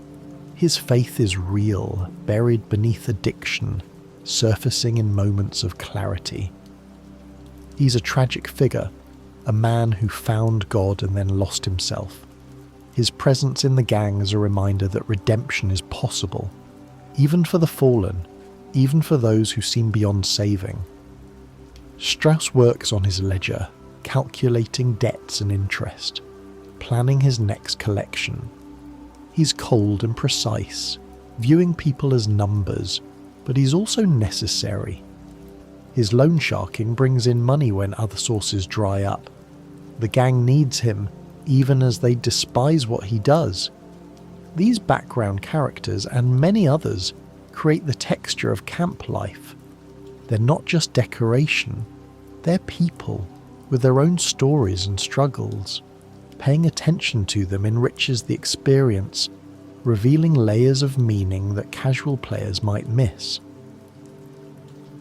His faith is real, buried beneath addiction, surfacing in moments of clarity. He's a tragic figure, a man who found God and then lost himself. His presence in the gang is a reminder that redemption is possible, even for the fallen, even for those who seem beyond saving. Strauss works on his ledger, calculating debts and interest, planning his next collection. He's cold and precise, viewing people as numbers, but he's also necessary. His loan sharking brings in money when other sources dry up. The gang needs him, even as they despise what he does. These background characters, and many others, create the texture of camp life. They're not just decoration, they're people, with their own stories and struggles. Paying attention to them enriches the experience, revealing layers of meaning that casual players might miss.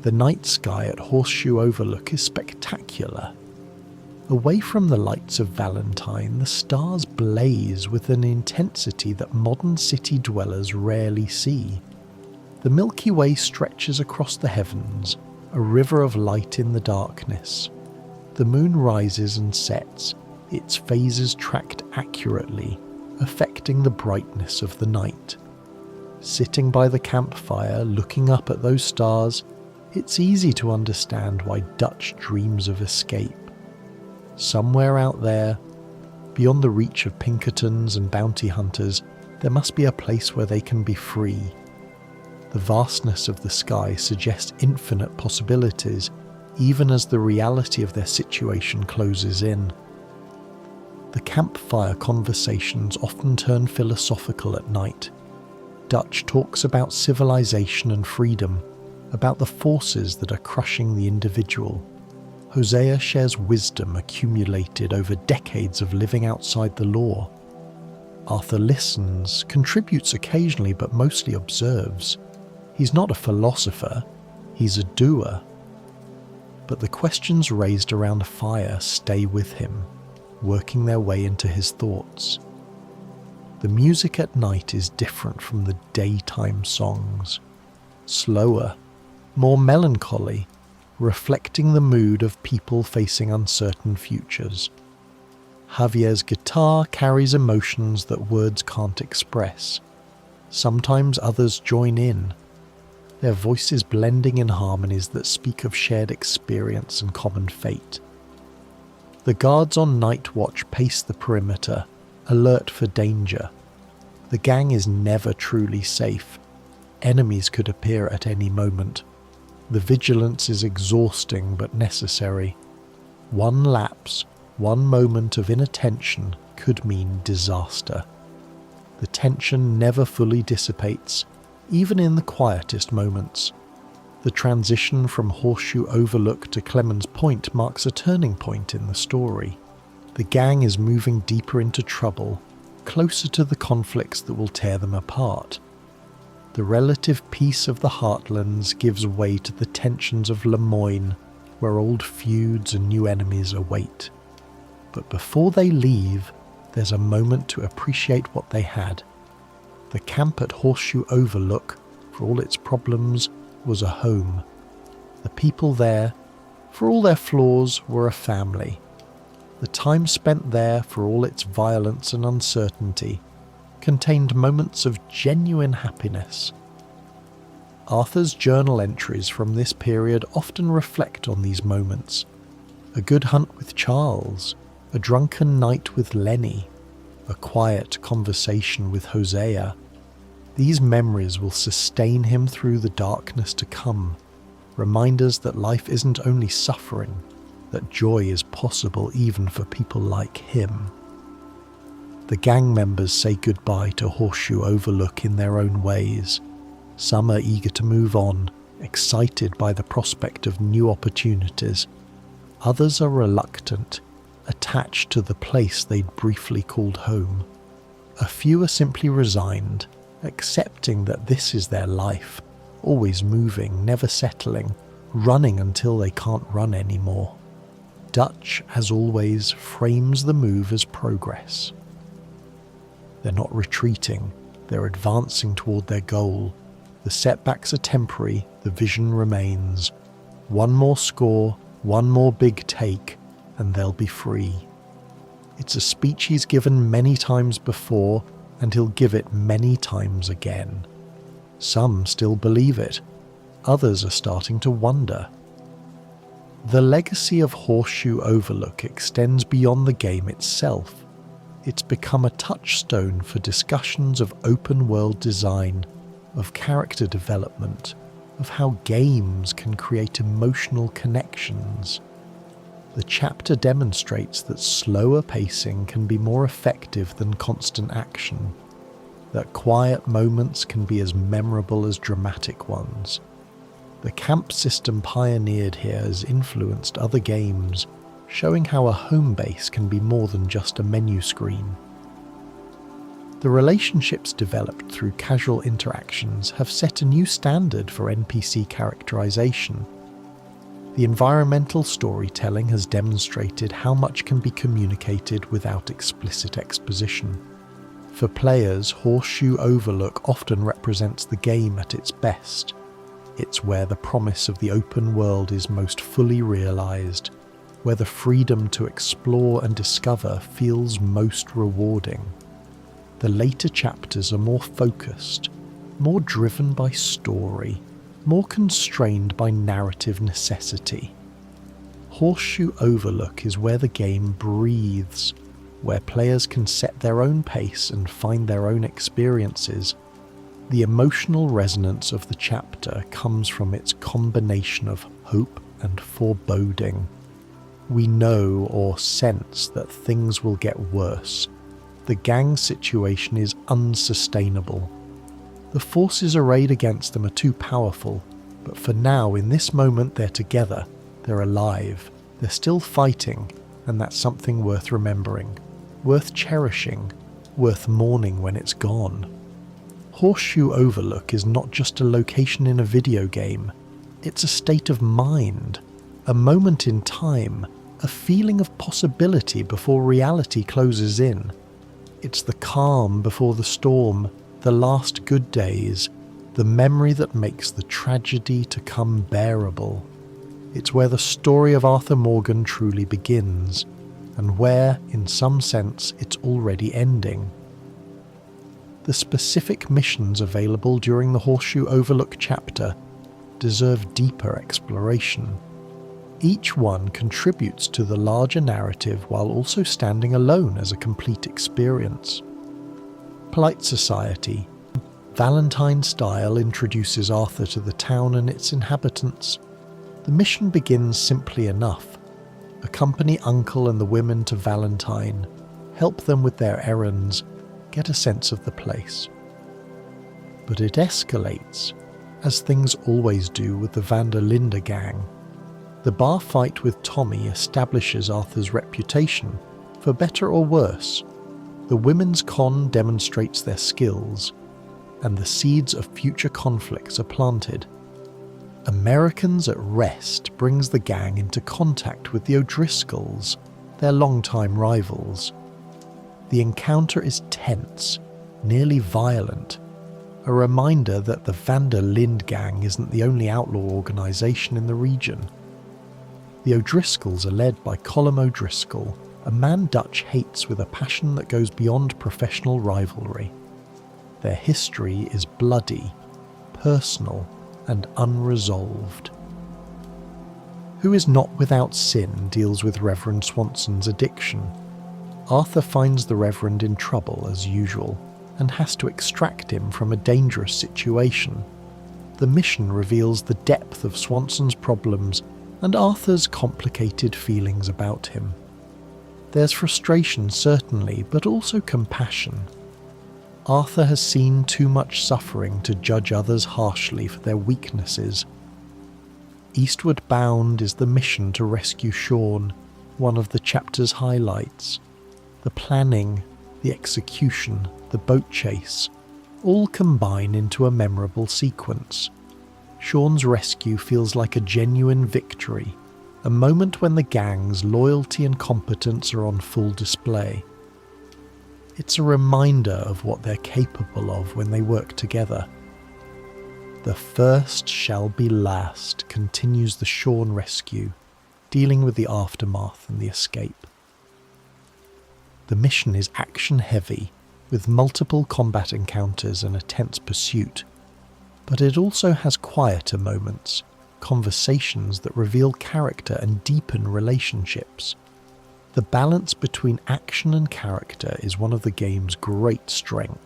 The night sky at Horseshoe Overlook is spectacular. Away from the lights of Valentine, the stars blaze with an intensity that modern city dwellers rarely see. The Milky Way stretches across the heavens, a river of light in the darkness. The moon rises and sets, its phases tracked accurately, affecting the brightness of the night. Sitting by the campfire, looking up at those stars, it's easy to understand why Dutch dreams of escape. Somewhere out there, beyond the reach of Pinkertons and bounty hunters, there must be a place where they can be free. The vastness of the sky suggests infinite possibilities, even as the reality of their situation closes in. The campfire conversations often turn philosophical at night. Dutch talks about civilization and freedom, about the forces that are crushing the individual. Hosea shares wisdom accumulated over decades of living outside the law. Arthur listens, contributes occasionally but mostly observes. He's not a philosopher, he's a doer. But the questions raised around a fire stay with him, working their way into his thoughts. The music at night is different from the daytime songs. Slower, more melancholy, reflecting the mood of people facing uncertain futures. Javier's guitar carries emotions that words can't express. Sometimes others join in, their voices blending in harmonies that speak of shared experience and common fate. The guards on night watch pace the perimeter, alert for danger. The gang is never truly safe. Enemies could appear at any moment. The vigilance is exhausting but necessary. One lapse, one moment of inattention could mean disaster. The tension never fully dissipates, even in the quietest moments. The transition from Horseshoe Overlook to Clemens Point marks a turning point in the story. The gang is moving deeper into trouble, closer to the conflicts that will tear them apart. The relative peace of the Heartlands gives way to the tensions of Lemoyne, where old feuds and new enemies await. But before they leave, there's a moment to appreciate what they had. The camp at Horseshoe Overlook, for all its problems, was a home. The people there, for all their flaws, were a family. The time spent there, for all its violence and uncertainty, contained moments of genuine happiness. Arthur's journal entries from this period often reflect on these moments. a good hunt with Charles, a drunken night with Lenny, a quiet conversation with Hosea. These memories will sustain him through the darkness to come, reminders that life isn't only suffering, that joy is possible even for people like him. The gang members say goodbye to Horseshoe Overlook in their own ways. Some are eager to move on, excited by the prospect of new opportunities. Others are reluctant, attached to the place they'd briefly called home. A few are simply resigned, accepting that this is their life, always moving, never settling, running until they can't run anymore. Dutch, as always, frames the move as progress. They're not retreating, they're advancing toward their goal. The setbacks are temporary, the vision remains. One more score, one more big take, and they'll be free. It's a speech he's given many times before, and he'll give it many times again. Some still believe it, others are starting to wonder. The legacy of Horseshoe Overlook extends beyond the game itself. It's become a touchstone for discussions of open-world design, of character development, of how games can create emotional connections. The chapter demonstrates that slower pacing can be more effective than constant action, that quiet moments can be as memorable as dramatic ones. The camp system pioneered here has influenced other games, showing how a home base can be more than just a menu screen. The relationships developed through casual interactions have set a new standard for NPC characterization. The environmental storytelling has demonstrated how much can be communicated without explicit exposition. For players, Horseshoe Overlook often represents the game at its best. It's where the promise of the open world is most fully realized, where the freedom to explore and discover feels most rewarding. The later chapters are more focused, more driven by story, more constrained by narrative necessity. Horseshoe Overlook is where the game breathes, where players can set their own pace and find their own experiences. The emotional resonance of the chapter comes from its combination of hope and foreboding. We know or sense that things will get worse. The gang situation is unsustainable. The forces arrayed against them are too powerful, but for now, in this moment, they're together, they're alive, they're still fighting, and that's something worth remembering, worth cherishing, worth mourning when it's gone. Horseshoe Overlook is not just a location in a video game, it's a state of mind, a moment in time, a feeling of possibility before reality closes in. It's the calm before the storm, the last good days, the memory that makes the tragedy to come bearable. It's where the story of Arthur Morgan truly begins, and where, in some sense, it's already ending. The specific missions available during the Horseshoe Overlook chapter deserve deeper exploration. Each one contributes to the larger narrative while also standing alone as a complete experience. Polite Society. Valentine style introduces Arthur to the town and its inhabitants. The mission begins simply enough. Accompany Uncle and the women to Valentine, help them with their errands, get a sense of the place. But it escalates, as things always do with the Van der Linde gang. The bar fight with Tommy establishes Arthur's reputation, for better or worse. The women's con demonstrates their skills, and the seeds of future conflicts are planted. Americans at Rest brings the gang into contact with the O'Driscolls, their longtime rivals. The encounter is tense, nearly violent, a reminder that the Van der Linde gang isn't the only outlaw organisation in the region. The O'Driscolls are led by Colm O'Driscoll, a man Dutch hates with a passion that goes beyond professional rivalry. Their history is bloody, personal, and unresolved. Who is not without sin deals with Reverend Swanson's addiction. Arthur finds the Reverend in trouble as usual and has to extract him from a dangerous situation. The mission reveals the depth of Swanson's problems and Arthur's complicated feelings about him. There's frustration certainly, but also compassion. Arthur has seen too much suffering to judge others harshly for their weaknesses. Eastward Bound is the mission to rescue Sean, one of the chapter's highlights. The planning, the execution, the boat chase, all combine into a memorable sequence. Sean's rescue feels like a genuine victory, a moment when the gang's loyalty and competence are on full display. It's a reminder of what they're capable of when they work together. The first shall be last continues the Sean rescue, dealing with the aftermath and the escape. The mission is action-heavy, with multiple combat encounters and a tense pursuit, but it also has quieter moments, conversations that reveal character and deepen relationships. The balance between action and character is one of the game's great strengths.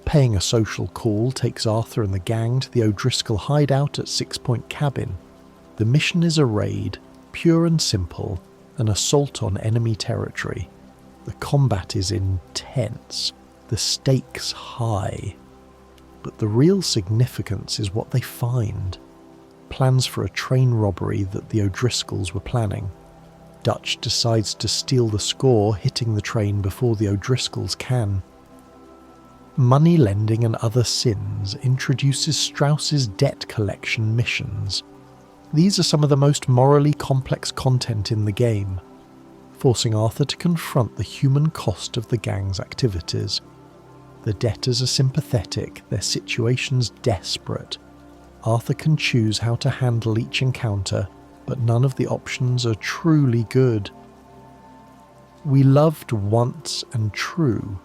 Paying a social call takes Arthur and the gang to the O'Driscoll hideout at 6 Point Cabin. The mission is a raid, pure and simple, an assault on enemy territory. The combat is intense, the stakes high. But the real significance is what they find. Plans for a train robbery that the O'Driscolls were planning. Dutch decides to steal the score, hitting the train before the O'Driscolls can. Money lending and other sins introduces Strauss's debt collection missions. These are some of the most morally complex content in the game, forcing Arthur to confront the human cost of the gang's activities. The debtors are sympathetic, their situations desperate. Arthur can choose how to handle each encounter, but none of the options are truly good. We Loved Once and True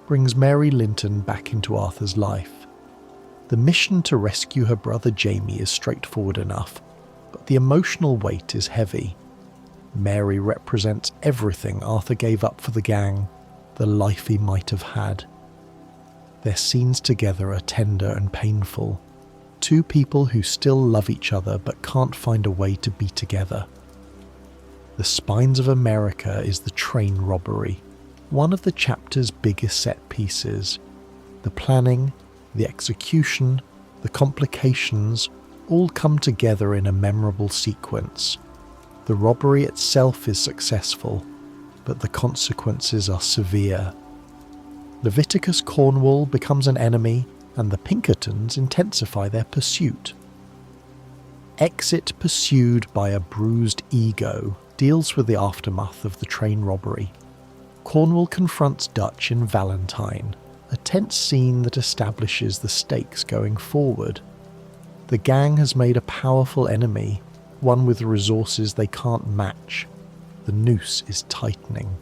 brings Mary Linton back into Arthur's life. The mission to rescue her brother Jamie is straightforward enough, but the emotional weight is heavy. Mary represents everything Arthur gave up for the gang, the life he might have had. Their scenes together are tender and painful. Two people who still love each other but can't find a way to be together. The Spines of America is the train robbery, one of the chapter's biggest set pieces. The planning, the execution, the complications all come together in a memorable sequence. The robbery itself is successful, but the consequences are severe. Leviticus Cornwall becomes an enemy, and the Pinkertons intensify their pursuit. Exit Pursued by a Bruised Ego deals with the aftermath of the train robbery. Cornwall confronts Dutch in Valentine, a tense scene that establishes the stakes going forward. The gang has made a powerful enemy, one with resources they can't match. The noose is tightening.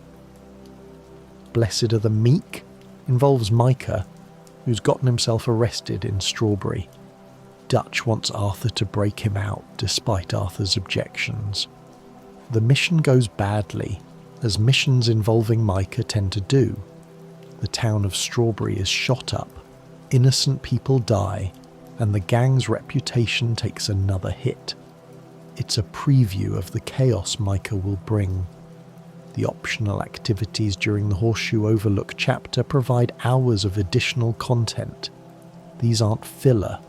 Blessed Are the Meek involves Micah, who's gotten himself arrested in Strawberry. Dutch wants Arthur to break him out despite Arthur's objections. The mission goes badly, as missions involving Micah tend to do. The town of Strawberry is shot up, innocent people die, and the gang's reputation takes another hit. It's a preview of the chaos Micah will bring. The optional activities during the Horseshoe Overlook chapter provide hours of additional content. These aren't filler.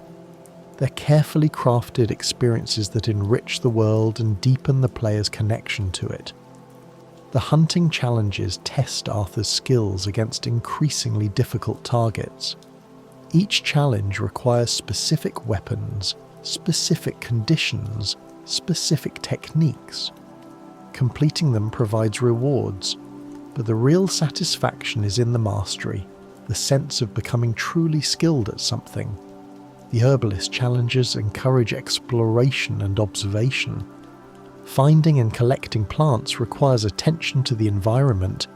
They're carefully crafted experiences that enrich the world and deepen the player's connection to it. The hunting challenges test Arthur's skills against increasingly difficult targets. Each challenge requires specific weapons, specific conditions, specific techniques. Completing them provides rewards, but the real satisfaction is in the mastery, the sense of becoming truly skilled at something. The herbalist challenges encourage exploration and observation. Finding and collecting plants requires attention to the environment,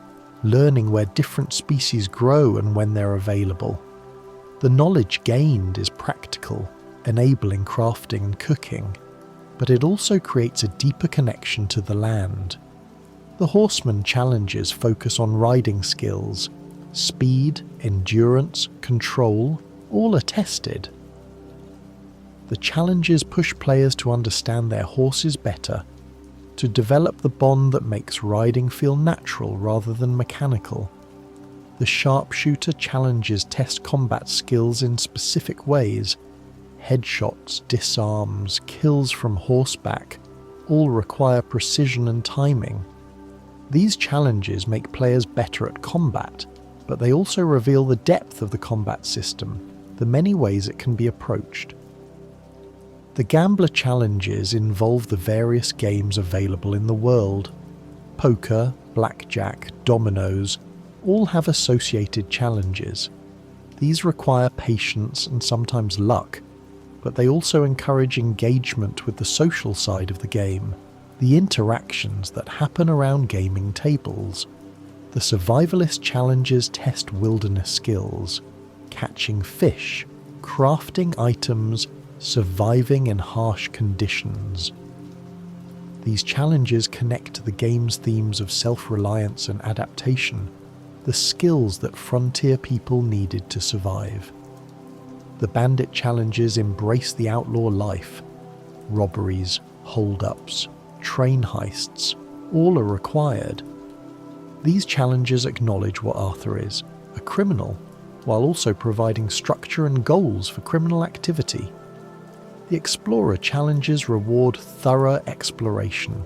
learning where different species grow and when they're available. The knowledge gained is practical, enabling crafting and cooking. but it also creates a deeper connection to the land. The Horseman challenges focus on riding skills. Speed, endurance, control, all are tested. The challenges push players to understand their horses better, to develop the bond that makes riding feel natural rather than mechanical. The Sharpshooter challenges test combat skills in specific ways. Headshots, disarms, kills from horseback all require precision and timing. These challenges make players better at combat, but they also reveal the depth of the combat system, the many ways it can be approached. The Gambler challenges involve the various games available in the world. Poker, blackjack, dominoes, all have associated challenges. These require patience and sometimes luck, but they also encourage engagement with the social side of the game, the interactions that happen around gaming tables. The survivalist challenges test wilderness skills, catching fish, crafting items, surviving in harsh conditions. These challenges connect to the game's themes of self-reliance and adaptation, the skills that frontier people needed to survive. The Bandit challenges embrace the outlaw life. Robberies, hold-ups, train heists, all are required. These challenges acknowledge what Arthur is, a criminal, while also providing structure and goals for criminal activity. The Explorer challenges reward thorough exploration,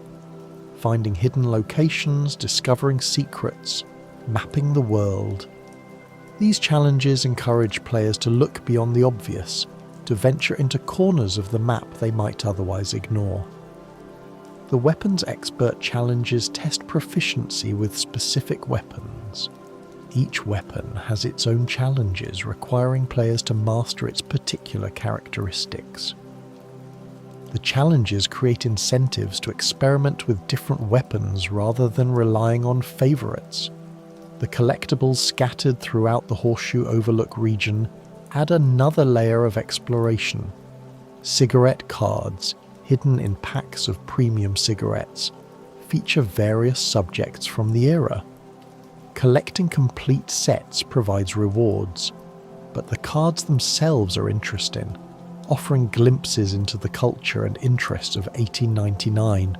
finding hidden locations, discovering secrets, mapping the world. These challenges encourage players to look beyond the obvious, to venture into corners of the map they might otherwise ignore. The Weapons Expert challenges test proficiency with specific weapons. Each weapon has its own challenges requiring players to master its particular characteristics. The challenges create incentives to experiment with different weapons rather than relying on favourites. The collectibles scattered throughout the Horseshoe Overlook region add another layer of exploration. Cigarette cards, hidden in packs of premium cigarettes, feature various subjects from the era. Collecting complete sets provides rewards, but the cards themselves are interesting, offering glimpses into the culture and interests of 1899.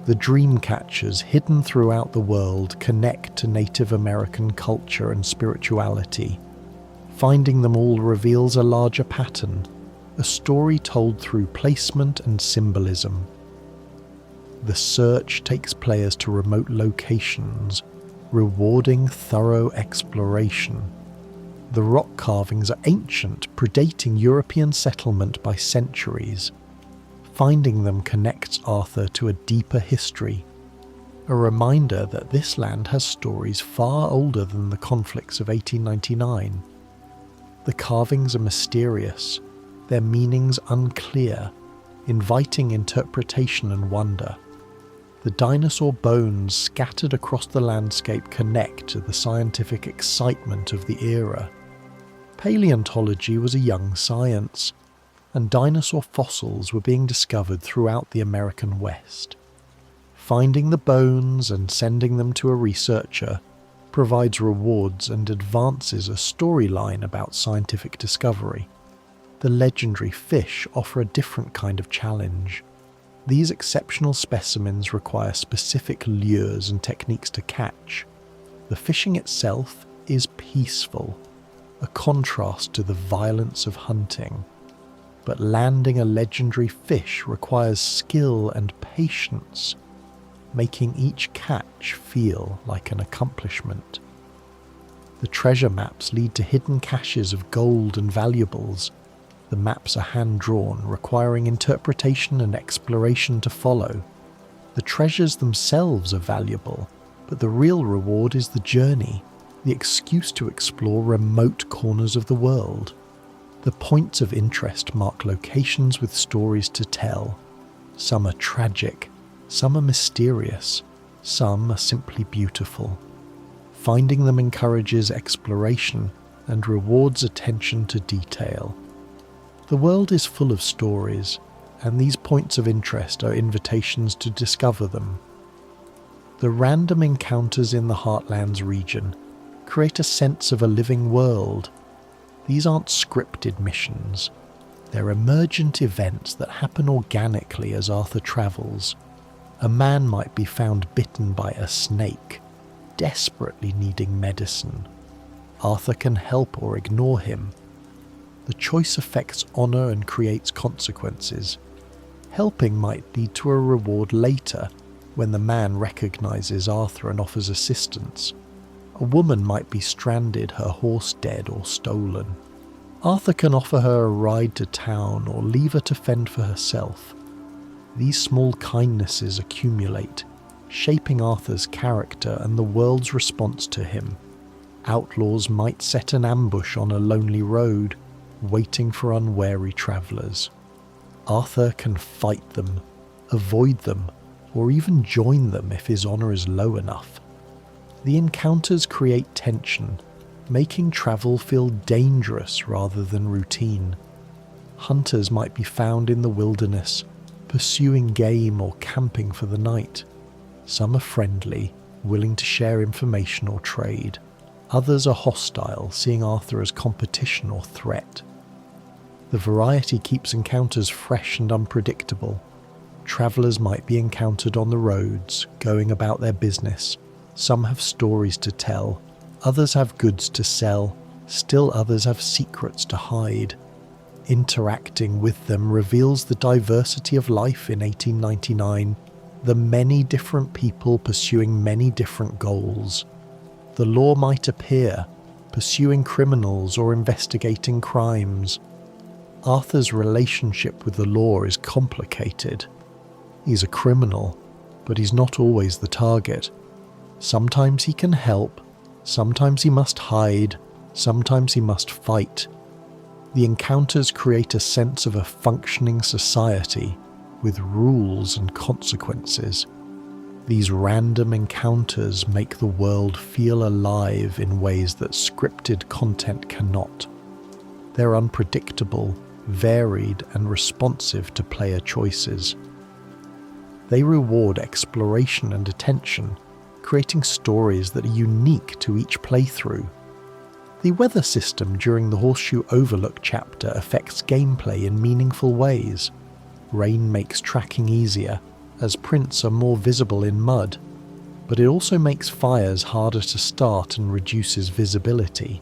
The dream catchers hidden throughout the world connect to Native American culture and spirituality. Finding them all reveals a larger pattern, a story told through placement and symbolism. The search takes players to remote locations, rewarding thorough exploration. The rock carvings are ancient, predating European settlement by centuries. Finding them connects Arthur to a deeper history, a reminder that this land has stories far older than the conflicts of 1899. The carvings are mysterious, their meanings unclear, inviting interpretation and wonder. The dinosaur bones scattered across the landscape connect to the scientific excitement of the era. Paleontology was a young science, and dinosaur fossils were being discovered throughout the American West. Finding the bones and sending them to a researcher provides rewards and advances a storyline about scientific discovery. The legendary fish offer a different kind of challenge. These exceptional specimens require specific lures and techniques to catch. The fishing itself is peaceful, a contrast to the violence of hunting. But landing a legendary fish requires skill and patience, making each catch feel like an accomplishment. The treasure maps lead to hidden caches of gold and valuables. The maps are hand-drawn, requiring interpretation and exploration to follow. The treasures themselves are valuable, but the real reward is the journey, the excuse to explore remote corners of the world. The points of interest mark locations with stories to tell. Some are tragic, some are mysterious, some are simply beautiful. Finding them encourages exploration and rewards attention to detail. The world is full of stories, and these points of interest are invitations to discover them. The random encounters in the Heartlands region create a sense of a living world. These aren't scripted missions. They're emergent events that happen organically as Arthur travels. A man might be found bitten by a snake, desperately needing medicine. Arthur can help or ignore him. The choice affects honour and creates consequences. Helping might lead to a reward later when the man recognises Arthur and offers assistance. A woman might be stranded, her horse dead or stolen. Arthur can offer her a ride to town or leave her to fend for herself. These small kindnesses accumulate, shaping Arthur's character and the world's response to him. Outlaws might set an ambush on a lonely road, waiting for unwary travellers. Arthur can fight them, avoid them, or even join them if his honour is low enough. The encounters create tension, making travel feel dangerous rather than routine. Hunters might be found in the wilderness, pursuing game or camping for the night. Some are friendly, willing to share information or trade. Others are hostile, seeing Arthur as competition or threat. The variety keeps encounters fresh and unpredictable. Travellers might be encountered on the roads, going about their business. Some have stories to tell, others have goods to sell, still others have secrets to hide. Interacting with them reveals the diversity of life in 1899, the many different people pursuing many different goals. The law might appear, pursuing criminals or investigating crimes. Arthur's relationship with the law is complicated. He's a criminal, but he's not always the target. Sometimes he can help, sometimes he must hide, sometimes he must fight. The encounters create a sense of a functioning society with rules and consequences. These random encounters make the world feel alive in ways that scripted content cannot. They're unpredictable, varied, and responsive to player choices. They reward exploration and attention, creating stories that are unique to each playthrough. The weather system during the Horseshoe Overlook chapter affects gameplay in meaningful ways. Rain makes tracking easier, as prints are more visible in mud, but it also makes fires harder to start and reduces visibility.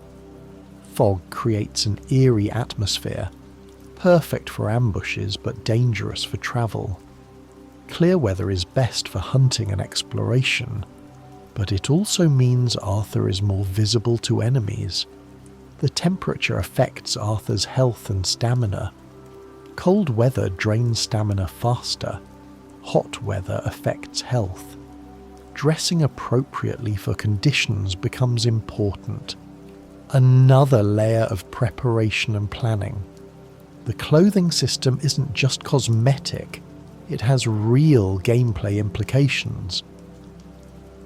Fog creates an eerie atmosphere, perfect for ambushes but dangerous for travel. Clear weather is best for hunting and exploration, but it also means Arthur is more visible to enemies. The temperature affects Arthur's health and stamina. Cold weather drains stamina faster. Hot weather affects health. Dressing appropriately for conditions becomes important. Another layer of preparation and planning. The clothing system isn't just cosmetic, it has real gameplay implications.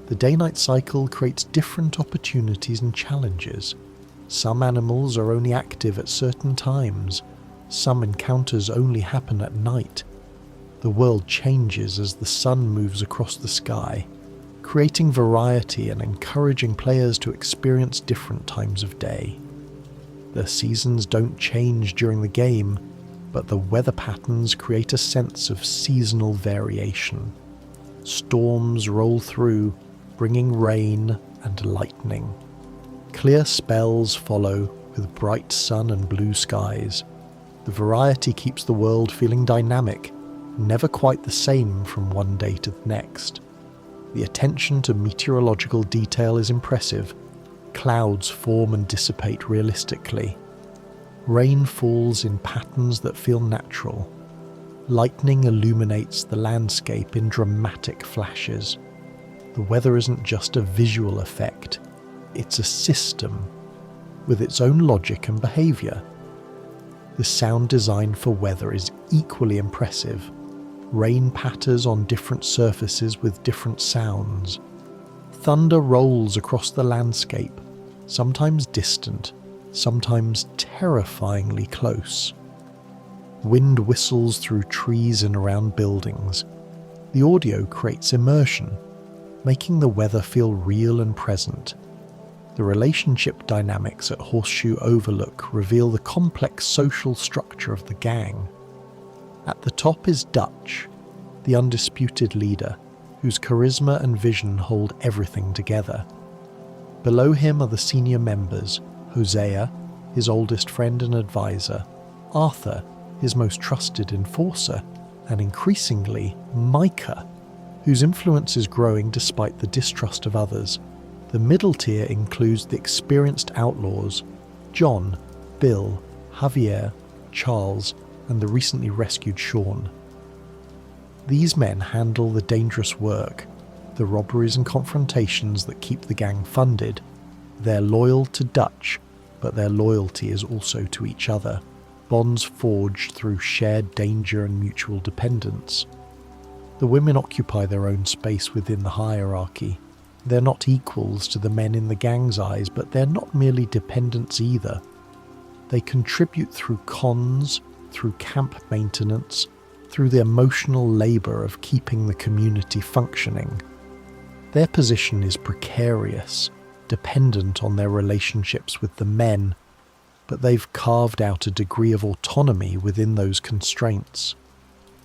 The day-night cycle creates different opportunities and challenges. Some animals are only active at certain times. Some encounters only happen at night. The world changes as the sun moves across the sky, creating variety and encouraging players to experience different times of day. The seasons don't change during the game, but the weather patterns create a sense of seasonal variation. Storms roll through, bringing rain and lightning. Clear spells follow with bright sun and blue skies. The variety keeps the world feeling dynamic, never quite the same from one day to the next. The attention to meteorological detail is impressive. Clouds form and dissipate realistically. Rain falls in patterns that feel natural. Lightning illuminates the landscape in dramatic flashes. The weather isn't just a visual effect, it's a system with its own logic and behaviour. The sound design for weather is equally impressive. Rain patters on different surfaces with different sounds. Thunder rolls across the landscape, sometimes distant, sometimes terrifyingly close. Wind whistles through trees and around buildings. The audio creates immersion, making the weather feel real and present. The relationship dynamics at Horseshoe Overlook reveal the complex social structure of the gang. At the top is Dutch, the undisputed leader, whose charisma and vision hold everything together. Below him are the senior members, Hosea, his oldest friend and advisor, Arthur, his most trusted enforcer, and increasingly, Micah, whose influence is growing despite the distrust of others. The middle tier includes the experienced outlaws, John, Bill, Javier, Charles, and the recently rescued Sean. These men handle the dangerous work, the robberies and confrontations that keep the gang funded. They're loyal to Dutch, but their loyalty is also to each other, bonds forged through shared danger and mutual dependence. The women occupy their own space within the hierarchy. They're not equals to the men in the gang's eyes, but they're not merely dependents either. They contribute through cons, through camp maintenance, through the emotional labour of keeping the community functioning. Their position is precarious, dependent on their relationships with the men, but they've carved out a degree of autonomy within those constraints.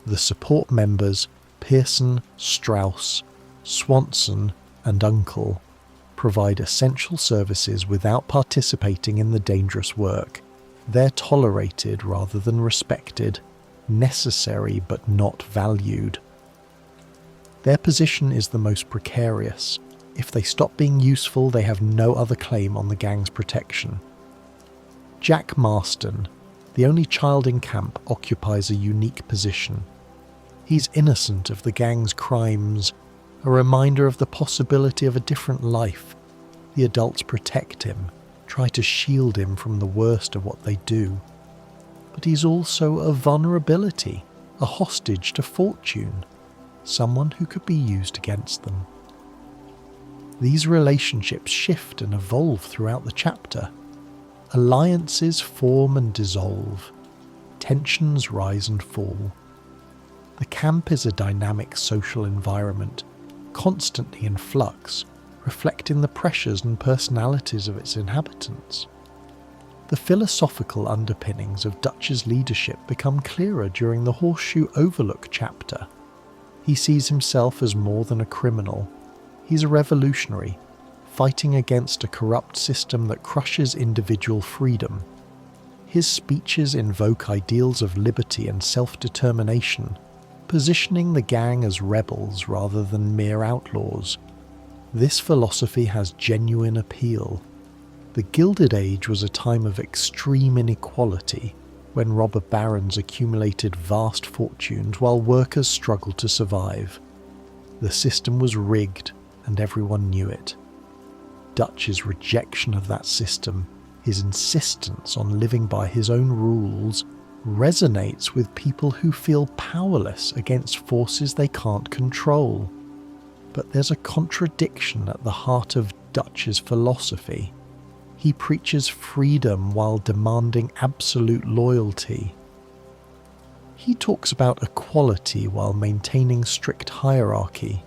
The support members, Pearson, Strauss, Swanson, and Uncle, provide essential services without participating in the dangerous work. They're tolerated rather than respected, necessary but not valued. Their position is the most precarious. If they stop being useful, they have no other claim on the gang's protection. Jack Marston, the only child in camp, occupies a unique position. He's innocent of the gang's crimes, a reminder of the possibility of a different life. The adults protect him, try to shield him from the worst of what they do. But he's also a vulnerability, a hostage to fortune, someone who could be used against them. These relationships shift and evolve throughout the chapter. Alliances form and dissolve. Tensions rise and fall. The camp is a dynamic social environment, constantly in flux, reflecting the pressures and personalities of its inhabitants. The philosophical underpinnings of Dutch's leadership become clearer during the Horseshoe Overlook chapter. He sees himself as more than a criminal. He's a revolutionary, fighting against a corrupt system that crushes individual freedom. His speeches invoke ideals of liberty and self-determination, positioning the gang as rebels rather than mere outlaws. This philosophy has genuine appeal. The Gilded Age was a time of extreme inequality, when robber barons accumulated vast fortunes while workers struggled to survive. The system was rigged, and everyone knew it. Dutch's rejection of that system, his insistence on living by his own rules, resonates with people who feel powerless against forces they can't control. But there's a contradiction at the heart of Dutch's philosophy. He preaches freedom while demanding absolute loyalty. He talks about equality while maintaining strict hierarchy.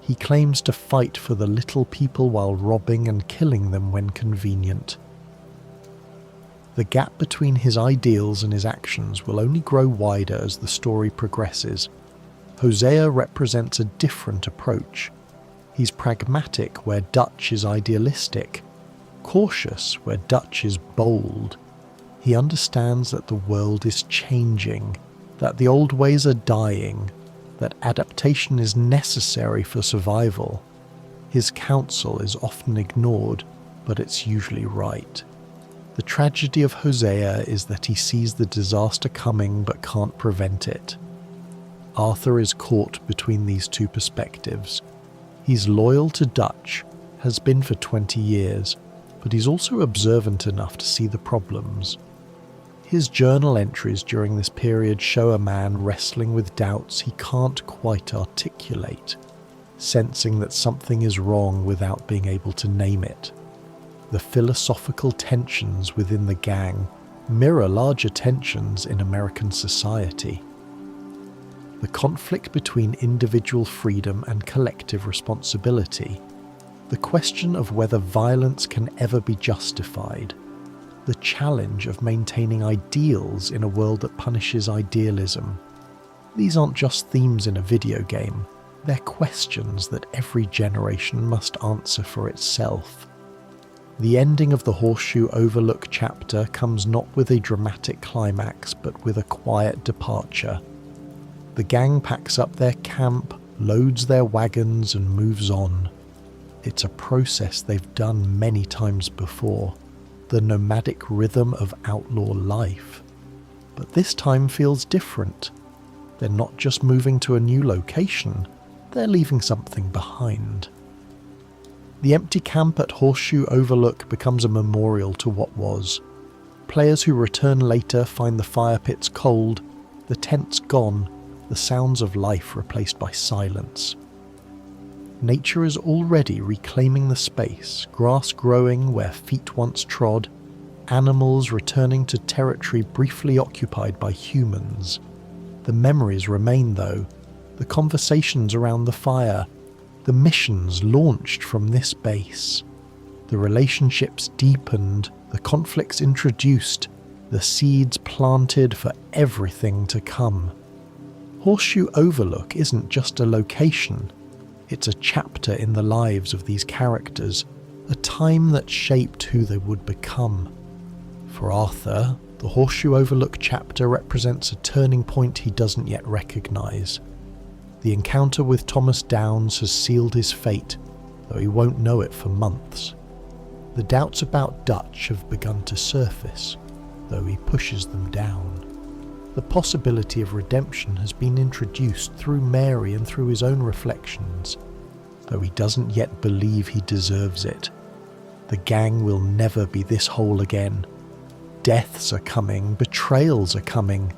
He claims to fight for the little people while robbing and killing them when convenient. The gap between his ideals and his actions will only grow wider as the story progresses. Hosea represents a different approach. He's pragmatic where Dutch is idealistic, cautious where Dutch is bold. He understands that the world is changing, that the old ways are dying, that adaptation is necessary for survival. His counsel is often ignored, but it's usually right. The tragedy of Hosea is that he sees the disaster coming but can't prevent it. Arthur is caught between these two perspectives. He's loyal to Dutch, has been for 20 years, but he's also observant enough to see the problems. His journal entries during this period show a man wrestling with doubts he can't quite articulate, sensing that something is wrong without being able to name it. The philosophical tensions within the gang mirror larger tensions in American society. The conflict between individual freedom and collective responsibility, the question of whether violence can ever be justified, the challenge of maintaining ideals in a world that punishes idealism. These aren't just themes in a video game, they're questions that every generation must answer for itself. The ending of the Horseshoe Overlook chapter comes not with a dramatic climax, but with a quiet departure. The gang packs up their camp, loads their wagons and moves on. It's a process they've done many times before, the nomadic rhythm of outlaw life. But this time feels different. They're not just moving to a new location, they're leaving something behind. The empty camp at Horseshoe Overlook becomes a memorial to what was. Players who return later find the fire pits cold, the tents gone, the sounds of life replaced by silence. Nature is already reclaiming the space, grass growing where feet once trod, animals returning to territory briefly occupied by humans. The memories remain though, the conversations around the fire, the missions launched from this base. The relationships deepened, the conflicts introduced, the seeds planted for everything to come. Horseshoe Overlook isn't just a location, it's a chapter in the lives of these characters, a time that shaped who they would become. For Arthur, the Horseshoe Overlook chapter represents a turning point he doesn't yet recognise. The encounter with Thomas Downs has sealed his fate, though he won't know it for months. The doubts about Dutch have begun to surface, though he pushes them down. The possibility of redemption has been introduced through Mary and through his own reflections, though he doesn't yet believe he deserves it. The gang will never be this whole again. Deaths are coming, betrayals are coming,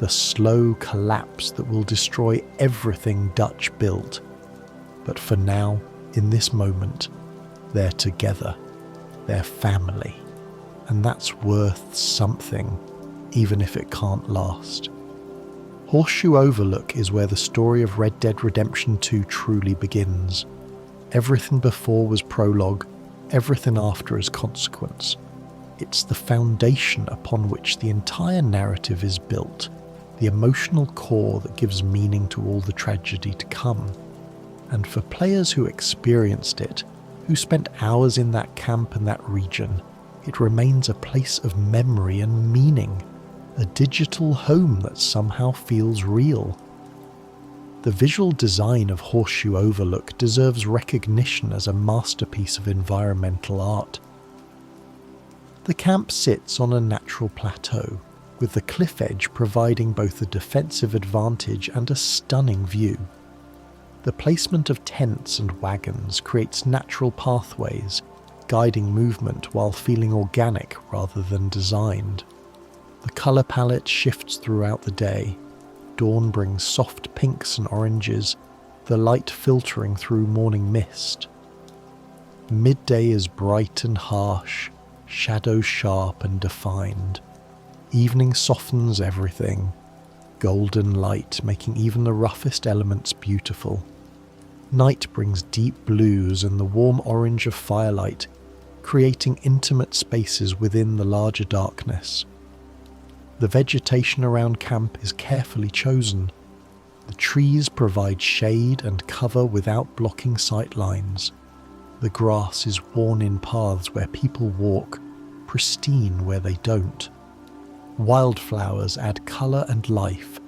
the slow collapse that will destroy everything Dutch built. But for now, in this moment, they're together, they're family, and that's worth something, even if it can't last. Horseshoe Overlook is where the story of Red Dead Redemption 2 truly begins. Everything before was prologue, everything after is consequence. It's the foundation upon which the entire narrative is built, the emotional core that gives meaning to all the tragedy to come. And for players who experienced it, who spent hours in that camp and that region, it remains a place of memory and meaning, a digital home that somehow feels real. The visual design of Horseshoe Overlook deserves recognition as a masterpiece of environmental art. The camp sits on a natural plateau, with the cliff edge providing both a defensive advantage and a stunning view. The placement of tents and wagons creates natural pathways, guiding movement while feeling organic rather than designed. The colour palette shifts throughout the day. Dawn brings soft pinks and oranges, the light filtering through morning mist. Midday is bright and harsh, shadows sharp and defined. Evening softens everything, golden light making even the roughest elements beautiful. Night brings deep blues and the warm orange of firelight, creating intimate spaces within the larger darkness. The vegetation around camp is carefully chosen. The trees provide shade and cover without blocking sight lines. The grass is worn in paths where people walk, pristine where they don't. Wildflowers add colour and life.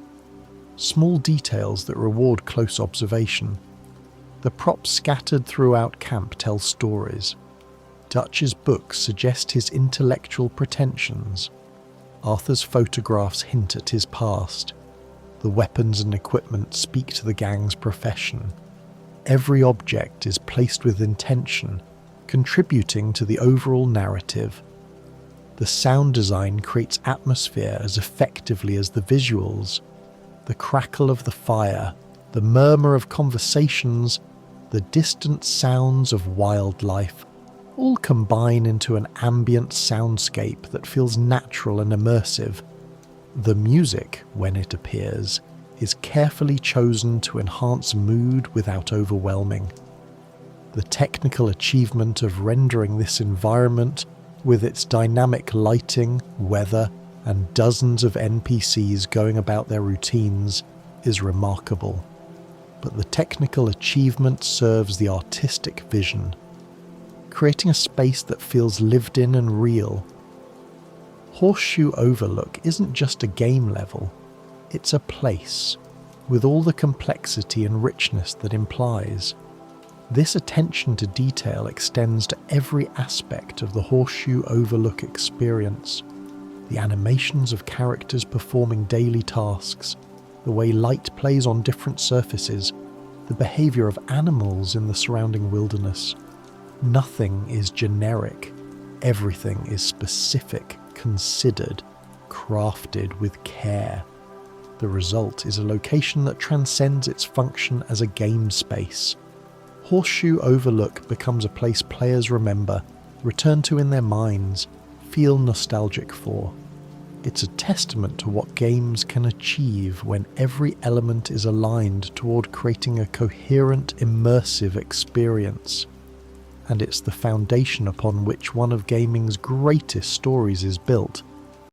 Small details that reward close observation. The props scattered throughout camp tell stories. Dutch's books suggest his intellectual pretensions. Arthur's photographs hint at his past. The weapons and equipment speak to the gang's profession. Every object is placed with intention, contributing to the overall narrative. The sound design creates atmosphere as effectively as the visuals. The crackle of the fire, the murmur of conversations, the distant sounds of wildlife, all combine into an ambient soundscape that feels natural and immersive. The music, when it appears, is carefully chosen to enhance mood without overwhelming. The technical achievement of rendering this environment, with its dynamic lighting, weather, and dozens of NPCs going about their routines, is remarkable. But the technical achievement serves the artistic vision, creating a space that feels lived in and real. Horseshoe Overlook isn't just a game level, it's a place, with all the complexity and richness that implies. This attention to detail extends to every aspect of the Horseshoe Overlook experience. The animations of characters performing daily tasks, the way light plays on different surfaces, the behaviour of animals in the surrounding wilderness. Nothing is generic. Everything is specific, considered, crafted with care. The result is a location that transcends its function as a game space. Horseshoe Overlook becomes a place players remember, return to in their minds, feel nostalgic for. It's a testament to what games can achieve when every element is aligned toward creating a coherent, immersive experience. And it's the foundation upon which one of gaming's greatest stories is built,